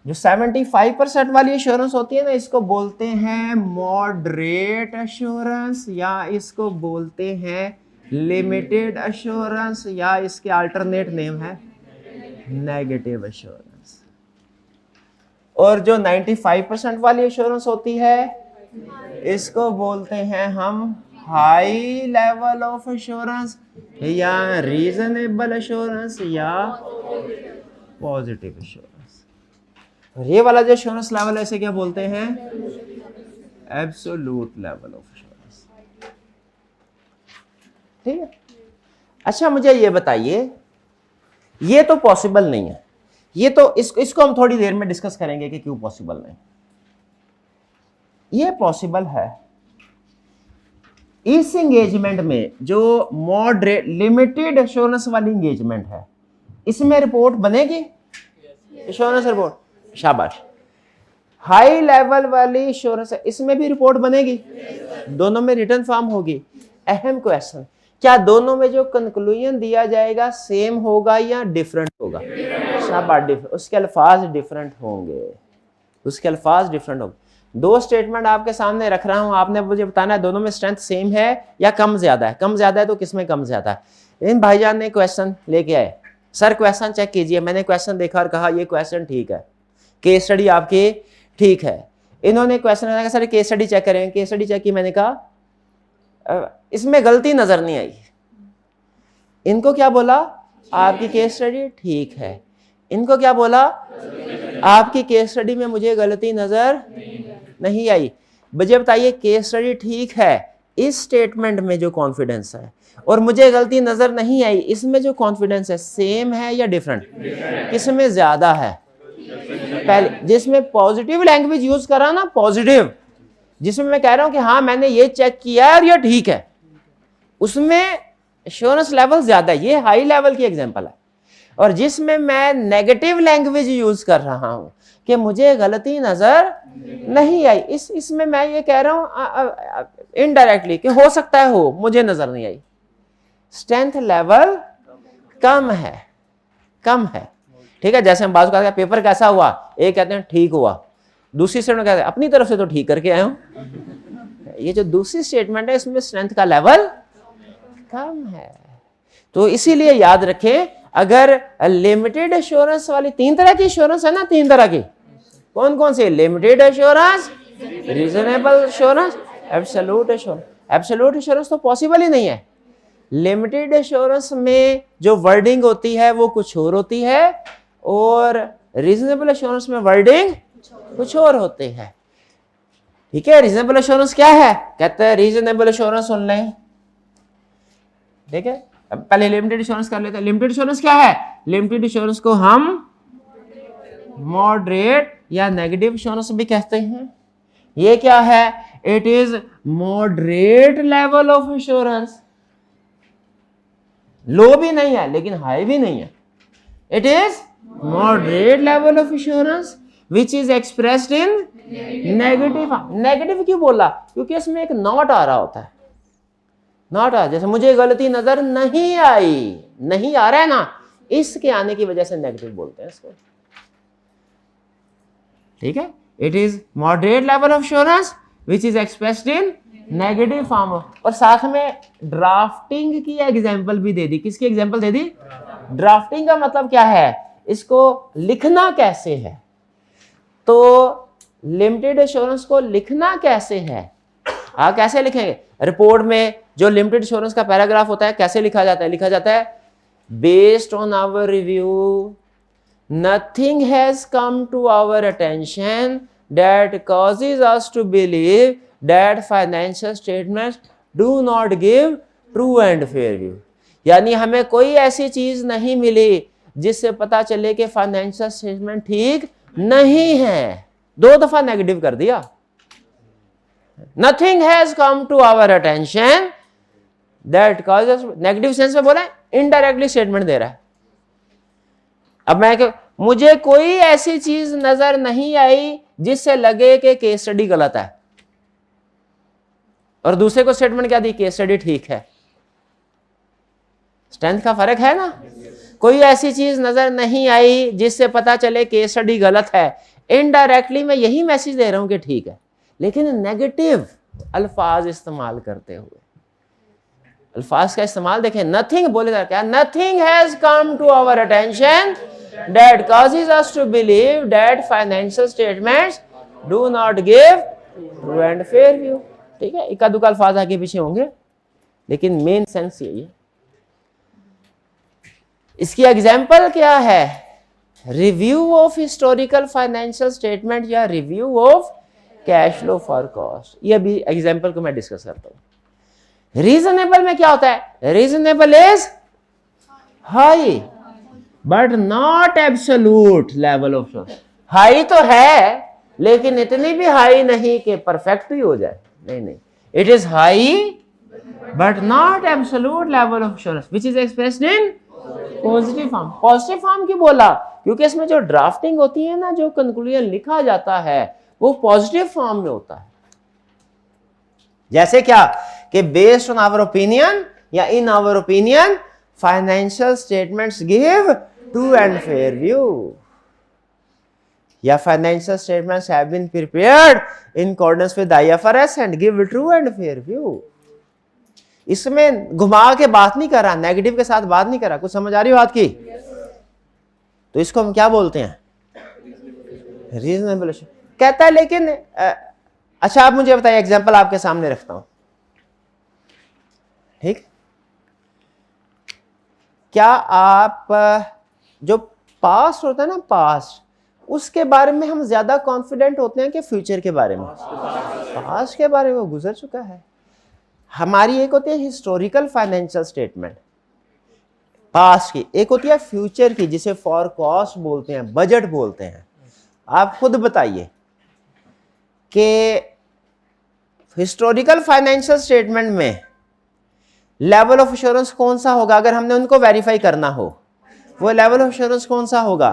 जो 75% वाली एश्योरेंस होती है ना, इसको बोलते हैं मॉडरेट एश्योरेंस, या इसको बोलते हैं लिमिटेड एश्योरेंस, या इसके अल्टरनेट नेम है नेगेटिव एश्योरेंस। और जो 95% वाली एश्योरेंस होती है, इसको बोलते हैं हम हाई लेवल ऑफ एश्योरेंस, या रीजनेबल एश्योरेंस, या पॉजिटिव एश्योरेंस। और ये वाला जो एश्योरेंस लेवल है, इसे क्या बोलते हैं? Absolute level of assurance. ठीक है। अच्छा मुझे ये बताइए, ये तो पॉसिबल नहीं है, ये तो इसको हम थोड़ी देर में डिस्कस करेंगे कि क्यों पॉसिबल नहीं। ये पॉसिबल है। इस एंगेजमेंट में जो मॉडरेट लिमिटेड एश्योरेंस वाली एंगेजमेंट है, इसमें रिपोर्ट बनेगी, एश्योरेंस रिपोर्ट, शाबाश। हाई लेवल वाली एश्योरेंस है, इसमें भी रिपोर्ट बनेगी, दोनों में रिटर्न फॉर्म होगी। अहम क्वेश्चन, क्या दोनों में जो कंक्लूजन दिया जाएगा सेम होगा या डिफरेंट होगा? शाबाश, उसके अल्फाज डिफरेंट होंगे, उसके अल्फाज डिफरेंट होंगे। दो स्टेटमेंट आपके सामने रख रहा हूं, आपने मुझे बताना है दोनों में स्ट्रेंथ सेम है या कम ज्यादा है। कम ज्यादा है तो किस में कम ज्यादा है। इन भाईजान ने क्वेश्चन लेके आए, सर क्वेश्चन चेक कीजिए। मैंने क्वेश्चन देखा और कहा ये क्वेश्चन ठीक है, केस स्टडी आपकी ठीक है। इन्होंने क्वेश्चन कहा सर केस स्टडी चेक करें। केस स्टडी चेक की, मैंने कहा इसमें गलती नजर नहीं आई। इनको क्या बोला, आपकी केस स्टडी ठीक है। इनको क्या बोला, आपकी केस स्टडी में मुझे गलती नजर नहीं आई। मुझे बताइए केस स्टडी ठीक है, इस स्टेटमेंट में जो कॉन्फिडेंस है, और मुझे गलती नजर नहीं आई, इसमें जो कॉन्फिडेंस है सेम है या डिफरेंट? किसमें ज्यादा है? पहले जिसमें पॉजिटिव लैंग्वेज यूज करा ना, पॉजिटिव, जिसमें मैं कह रहा हूं कि हाँ मैंने ये चेक किया और ये ठीक है, उसमें एश्योरेंस लेवल ज्यादा है। ये हाई लेवल की एग्जांपल है। और जिसमें मैं नेगेटिव लैंग्वेज यूज कर रहा हूं कि मुझे गलती नजर नहीं आई, इसमें मैं ये कह रहा हूं इनडायरेक्टली कि हो सकता है हो, मुझे नजर नहीं आई। स्ट्रेंथ लेवल कम है, कम है। ठीक है, जैसे हम बात करते हैं पेपर कैसा हुआ, एक कहते हैं ठीक हुआ, दूसरी स्टेटमेंट कहते हैं अपनी तरफ से तो ठीक करके आया हूं। ये जो दूसरी स्टेटमेंट है इसमें स्ट्रेंथ का लेवल कम है। तो इसीलिए याद रखें, अगर लिमिटेड एश्योरेंस वाली, तीन तरह की एश्योरेंस है ना, तीन तरह की, कौन कौन से? Limited assurance, reasonable assurance, absolute assurance. Absolute assurance तो पॉसिबल ही नहीं है। लिमिटेड एश्योरेंस में जो वर्डिंग होती है वो कुछ और होती है, और रीजनेबल एश्योरेंस में वर्डिंग कुछ और होती है। ठीक है, रीजनेबल एश्योरेंस क्या है? कहते हैं रीजनेबल एश्योरेंस सुन लें। ठीक है, पहले लिमिटेड एश्योरेंस कर लेते हैं। लिमिटेड एश्योरेंस क्या है? लिमिटेड एश्योरेंस को हम मॉडरेट या नेगेटिव एश्योरेंस भी कहते हैं। ये क्या है? It is moderate level of assurance. Low भी नहीं है लेकिन हाई भी नहीं है। It is moderate level of assurance which is expressed in negative. Negative क्यों बोला? क्योंकि इसमें एक नॉट आ रहा होता है। नॉट आ, जैसे मुझे गलती नजर नहीं आई, नहीं आ रहा है ना, इसके आने की वजह से नेगेटिव बोलते हैं इसको। ठीक है, it is moderate level of assurance which is expressed in negative form. और साथ में ड्राफ्टिंग की एग्जांपल भी दे दी। किसकी एग्जांपल दे दी? ड्राफ्टिंग का मतलब क्या है? इसको लिखना कैसे है। तो लिमिटेड एश्योरेंस को लिखना कैसे है? कैसे लिखेंगे? रिपोर्ट में जो लिमिटेड एश्योरेंस का पैराग्राफ होता है कैसे लिखा जाता है? लिखा जाता है based on our review nothing has come to our attention that causes us to believe that financial statements do not give true and fair view. यानी हमें कोई ऐसी चीज नहीं मिली जिससे पता चले कि फाइनेंशियल स्टेटमेंट ठीक नहीं है। दो दफा नेगेटिव कर दिया। Nothing has come to our attention that causes, negative sense में बोला, इनडायरेक्टली स्टेटमेंट दे रहा है। अब मैं मुझे कोई ऐसी चीज नजर नहीं आई जिससे लगे कि केस स्टडी गलत है, और दूसरे को स्टेटमेंट क्या दी? केस स्टडी ठीक है। स्ट्रेंथ का फर्क है ना। कोई ऐसी चीज नजर नहीं आई जिससे पता चले केस स्टडी गलत है। इनडायरेक्टली मैं यही मैसेज दे रहा हूं कि ठीक है, लेकिन नेगेटिव अल्फाज इस्तेमाल करते हुए। अल्फाज का इस्तेमाल देखें, नथिंग बोले क्या? Nothing has come to our attention that causes us to believe that financial statements do not give true and fair view. ठीक है, इक्का दुक्का अल्फाज आगे पीछे होंगे, लेकिन मेन सेंस यही है। इसकी एग्जाम्पल क्या है? Review of historical financial statement या review of cash flow forecast. ये भी एग्जाम्पल को मैं डिस्कस करता हूं। रीजनेबल में क्या होता है? Reasonable is high but not absolute level of assurance. High तो है लेकिन इतनी भी हाई नहीं कि परफेक्ट ही हो जाए। नहीं, it is high but not absolute level of assurance which is expressed in positive form. Positive form क्यों बोला? क्योंकि इसमें जो ड्राफ्टिंग होती है ना, जो कंक्लूजन लिखा जाता है वो पॉजिटिव फॉर्म में होता है। जैसे क्या कि बेस्ड ऑन आवर ओपिनियन या in our opinion financial statements give true and fair view. या financial statements have been prepared in accordance with IFRS and give true and fair view. इसमें घुमा के बात नहीं कर रहा, नेगेटिव के साथ बात नहीं कर रहा। कुछ समझ आ रही बात की? तो इसको हम क्या बोलते हैं? रीजनेबल कहता है। लेकिन अच्छा आप मुझे बताइए, एग्जांपल आपके सामने रखता हूं, ठीक? क्या आप जो पास्ट होता है ना, पास्ट, उसके बारे में हम ज्यादा कॉन्फिडेंट होते हैं कि फ्यूचर के बारे में? पास्ट के बारे में गुजर चुका है। हमारी एक होती है हिस्टोरिकल फाइनेंशियल स्टेटमेंट पास्ट की, एक होती है फ्यूचर की जिसे फॉरकास्ट बोलते हैं, बजट बोलते हैं। आप खुद बताइए कि हिस्टोरिकल फाइनेंशियल स्टेटमेंट में लेवल ऑफ एश्योरेंस कौन सा होगा अगर हमने उनको वेरीफाई करना हो? वो लेवल ऑफ एश्योरेंस कौन सा होगा?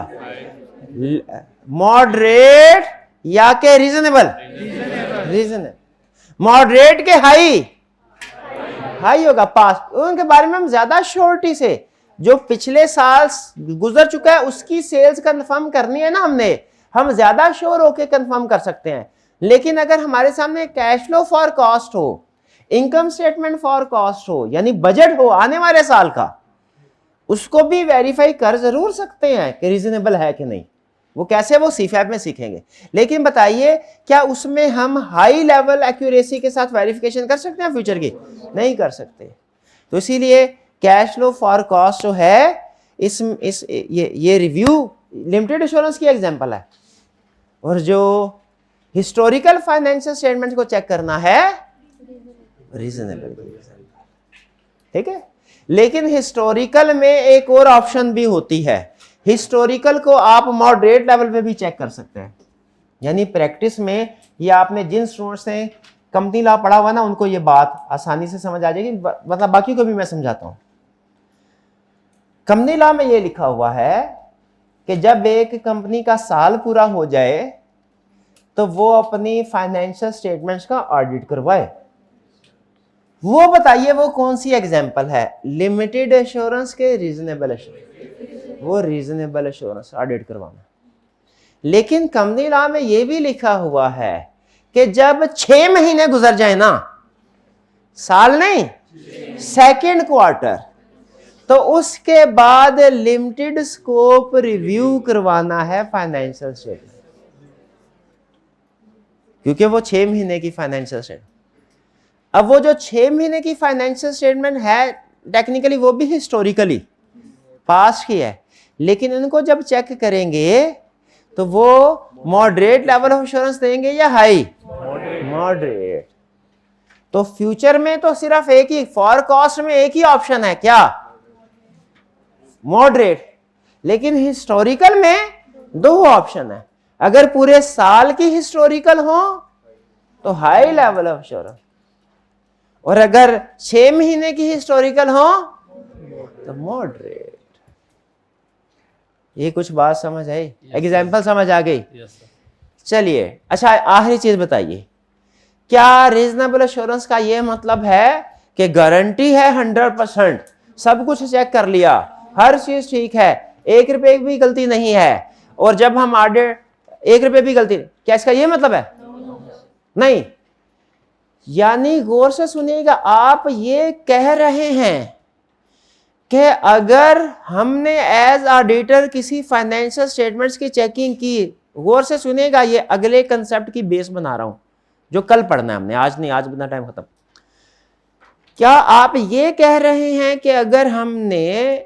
मॉडरेट या के रीजनेबल? रीजनेबल। मॉडरेट के हाई? हाई होगा। पास्ट उनके बारे में हम ज्यादा श्योरिटी से, जो पिछले साल गुजर चुका है उसकी सेल्स कंफर्म करनी है ना हमने, हम ज्यादा श्योर होके कंफर्म कर सकते हैं। लेकिन अगर हमारे सामने कैश फ्लो फॉरकास्ट हो, इनकम स्टेटमेंट फॉरकास्ट हो, यानी बजट हो आने वाले साल का, उसको भी वेरीफाई कर जरूर सकते हैं कि रीजनेबल है कि नहीं। वो कैसे? वो CFAP में सीखेंगे। लेकिन बताइए, क्या उसमें हम हाई लेवल एक्यूरेसी के साथ वेरिफिकेशन कर सकते हैं फ्यूचर की? नहीं कर सकते। तो इसीलिए कैश फ्लो फॉरकास्ट जो है, ये रिव्यू लिमिटेड एश्योरेंस की एग्जांपल है, और जो हिस्टोरिकल फाइनेंशियल स्टेटमेंट को चेक करना है रीजनेबल। ठीक है? लेकिन हिस्टोरिकल में एक और ऑप्शन भी होती है। हिस्टोरिकल को आप मॉडरेट लेवल पे भी चेक कर सकते हैं। यानी प्रैक्टिस में, ये आपने जिन स्टूडेंट्स ने कंपनी लॉ पढ़ा हुआ ना, उनको ये बात आसानी से समझ आ जाएगी। मतलब बाकी को भी मैं समझाता हूं। कंपनी लॉ में ये लिखा हुआ है कि जब एक कंपनी का साल पूरा हो जाए तो वो अपनी फाइनेंशियल स्टेटमेंट्स का ऑडिट करवाए। वो बताइए वो कौन सी एग्जांपल है? लिमिटेड एश्योरेंस के रीजनेबल एश्योरेंस। वो रीजनेबल एश्योरेंस ऑडिट करवाना। लेकिन कंपनी लॉ में ये भी लिखा हुआ है कि जब 6 महीने गुजर जाए ना, साल नहीं, सेकंड क्वार्टर, तो उसके बाद लिमिटेड स्कोप रिव्यू करवाना है फाइनेंशियल स्टेटमेंट, क्योंकि वो 6 महीने की फाइनेंशियल स्टेटमेंट। अब वो जो 6 महीने की फाइनेंशियल स्टेटमेंट है, टेक्निकली वो भी हिस्टोरिकली पास्ट की है, लेकिन इनको जब चेक करेंगे तो वो मॉडरेट लेवल ऑफ एश्योरेंस देंगे या हाई? मॉडरेट। तो फ्यूचर में तो सिर्फ एक ही, फॉरकास्ट में एक ही ऑप्शन है, क्या? मॉडरेट। लेकिन हिस्टोरिकल में 2 ऑप्शन है। अगर पूरे साल की हिस्टोरिकल हो तो हाई लेवल ऑफ एश्योरेंस, और अगर 6 महीने की हिस्टोरिकल हो तो मॉडरेट। ये कुछ बात समझ आई? एग्जाम्पल समझ आ गई? चलिए, अच्छा आखिरी चीज बताइए, क्या रीजनेबल एश्योरेंस का ये मतलब है कि गारंटी है 100%, सब कुछ चेक कर लिया, हर चीज ठीक है, 1 रुपए की भी गलती नहीं है, और जब हम ऑडिट 1 रुपए भी गलती, क्या इसका ये मतलब है? नहीं। यानी गौर से सुनिएगा, आप ये कह रहे हैं कि अगर हमने एज ऑडिटर किसी फाइनेंशियल स्टेटमेंट्स की चेकिंग की, गौर से सुनिएगा, ये अगले कंसेप्ट की बेस बना रहा हूं जो कल पढ़ना है हमने, आज नहीं, आज बिना टाइम खत्म। क्या आप ये कह रहे हैं कि अगर हमने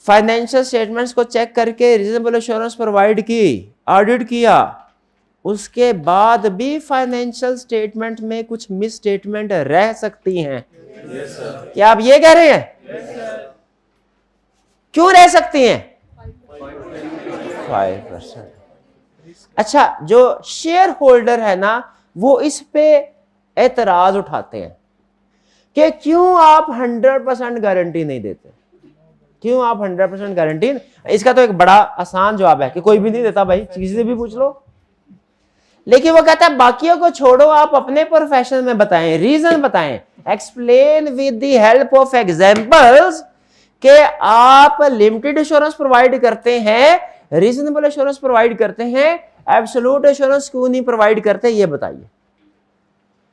फाइनेंशियल स्टेटमेंट्स को चेक करके रीजनेबल एश्योरेंस प्रोवाइड की, ऑडिट किया, उसके बाद भी फाइनेंशियल स्टेटमेंट में कुछ मिस स्टेटमेंट रह सकती हैं? क्या आप ये कह रहे हैं? क्यों रह सकती हैं? 5%। अच्छा, जो शेयर होल्डर है ना, वो इस पे एतराज उठाते हैं कि क्यों आप 100% गारंटी नहीं देते, क्यों आप 100% गारंटी? इसका तो एक बड़ा आसान जवाब है कि कोई भी नहीं देता भाई, किसी से भी पूछ लो। लेकिन वो कहता है बाकियों को छोड़ो, आप अपने प्रोफेशन में बताएं, रीजन बताएं, explain with the help of examples कि आप लिमिटेड एश्योरेंस प्रोवाइड करते हैं रीजनेबल एश्योरेंस प्रोवाइड करते हैं, एब्सोल्यूट एश्योरेंस क्यों नहीं प्रोवाइड करते, ये बताइए।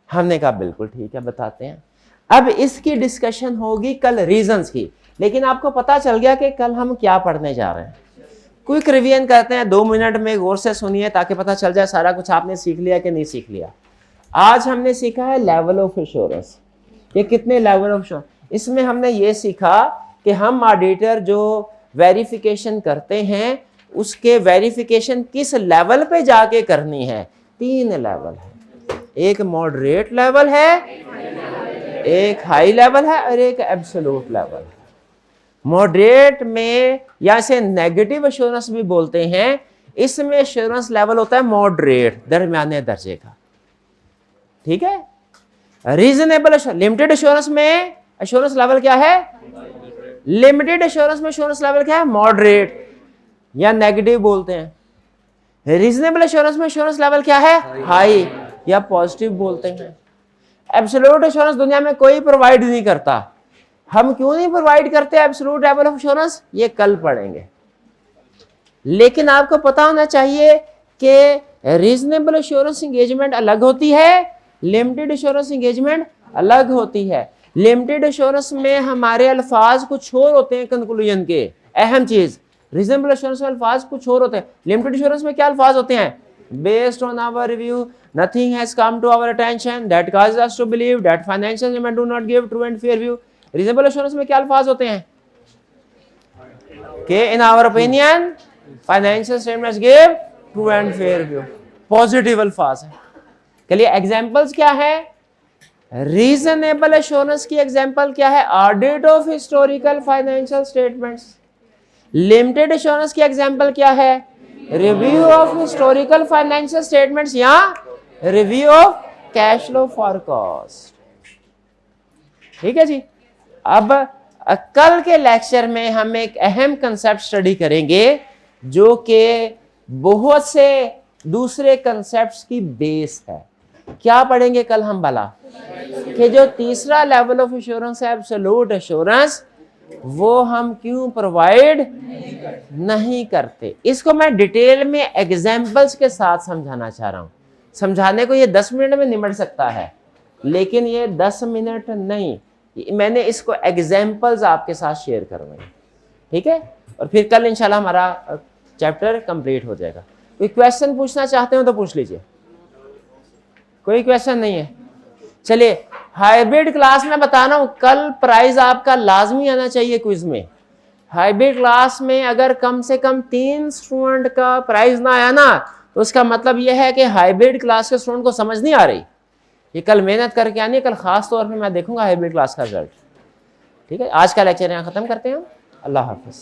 हमने कहा बिल्कुल ठीक है, बताते हैं। अब इसकी डिस्कशन होगी कल रीजंस की, लेकिन आपको पता चल गया कि कल हम क्या पढ़ने जा रहे हैं। क्विक रिवीजन करते हैं, 2 मिनट में गौर से सुनिए ताकि पता चल जाए सारा कुछ आपने सीख लिया कि नहीं सीख लिया। आज हमने सीखा है लेवल ऑफ एश्योरेंस। ये कितने लेवल ऑफ एश्योरेंस, इसमें हमने ये सीखा कि हम ऑडिटर जो वेरिफिकेशन करते हैं उसके वेरिफिकेशन किस लेवल पे जाके करनी है। 3 लेवल है, एक मॉडरेट लेवल है, एक हाई लेवल है और एक एब्सोल्यूट लेवल है। मॉडरेट में या इसे नेगेटिव एश्योरेंस भी बोलते हैं, इसमें एश्योरेंस लेवल होता है मॉडरेट, दरमियाने दर्जे का, ठीक है। रीजनेबल लिमिटेड एश्योरेंस में एश्योरेंस लेवल क्या है, लिमिटेड एश्योरेंस में एश्योरेंस लेवल क्या है, मॉडरेट या नेगेटिव बोलते हैं। रीजनेबल एश्योरेंस में एश्योरेंस लेवल क्या है, हाई या पॉजिटिव बोलते हैं। एब्सोल्यूट एश्योरेंस दुनिया में कोई प्रोवाइड नहीं करता। हम क्यों नहीं प्रोवाइड करते एब्सोल्यूट लेवल ऑफ एश्योरेंस, ये कल पढ़ेंगे। लेकिन आपको पता होना चाहिए कि रीजनेबल एश्योरेंस एंगेजमेंट अलग होती है, लिमिटेड एश्योरेंस एंगेजमेंट अलग होती है। लिमिटेड एश्योरेंस में हमारे अल्फाज कुछ और होते हैं कंक्लूजन के, अहम चीज। रीजनेबल एश्योरेंस में अल्फाज कुछ और होते हैं। लिमिटेड एश्योरेंस में क्या अल्फाज होते हैं, based on our review nothing has come to our attention that causes us to believe that financial statements do not give true and fair view। Reasonable assurance में क्या अल्फाज होते हैं कि in our opinion financial statements give true and fair view, positive अल्फाज है। चलिए examples क्या है, रीजनेबल एश्योरेंस की एग्जांपल क्या है, audit of historical financial statements. Limited assurance की एग्जांपल क्या है, review of historical financial statements या review of cash flow forecast. ठीक है जी। अब कल के लेक्चर में हम एक अहम कंसेप्ट स्टडी करेंगे जो कि बहुत से दूसरे कंसेप्ट्स की बेस है। क्या पढ़ेंगे कल हम भला, कि जो तीसरा लेवल ऑफ एश्योरेंस है एब्सोल्यूट एश्योरेंस, वो हम क्यों प्रोवाइड नहीं करते। इसको मैं डिटेल में एग्जाम्पल्स के साथ समझाना चाह रहा हूं। समझाने को ये 10 मिनट में निमट सकता है, लेकिन ये 10 मिनट नहीं, मैंने इसको एग्जाम्पल्स आपके साथ शेयर करवाए, ठीक है। और फिर कल इंशाल्लाह हमारा चैप्टर कंप्लीट हो जाएगा। कोई क्वेश्चन पूछना चाहते हो तो पूछ लीजिए। कोई क्वेश्चन नहीं है, चलिए। हाइब्रिड क्लास में बता रहा हूं, कल प्राइज आपका लाजमी आना चाहिए क्विज में। हाइब्रिड क्लास में अगर कम से कम 3 स्टूडेंट का प्राइज ना आया ना, तो उसका मतलब यह है कि हाइब्रिड क्लास के स्टूडेंट को समझ नहीं आ रही। ये कल मेहनत करके आनी है, कल खास तौर पे मैं देखूंगा हाइब्रिड क्लास का रिजल्ट। ठीक है, आज का लेक्चर यहाँ खत्म करते हैं हम। अल्लाह हाफिज।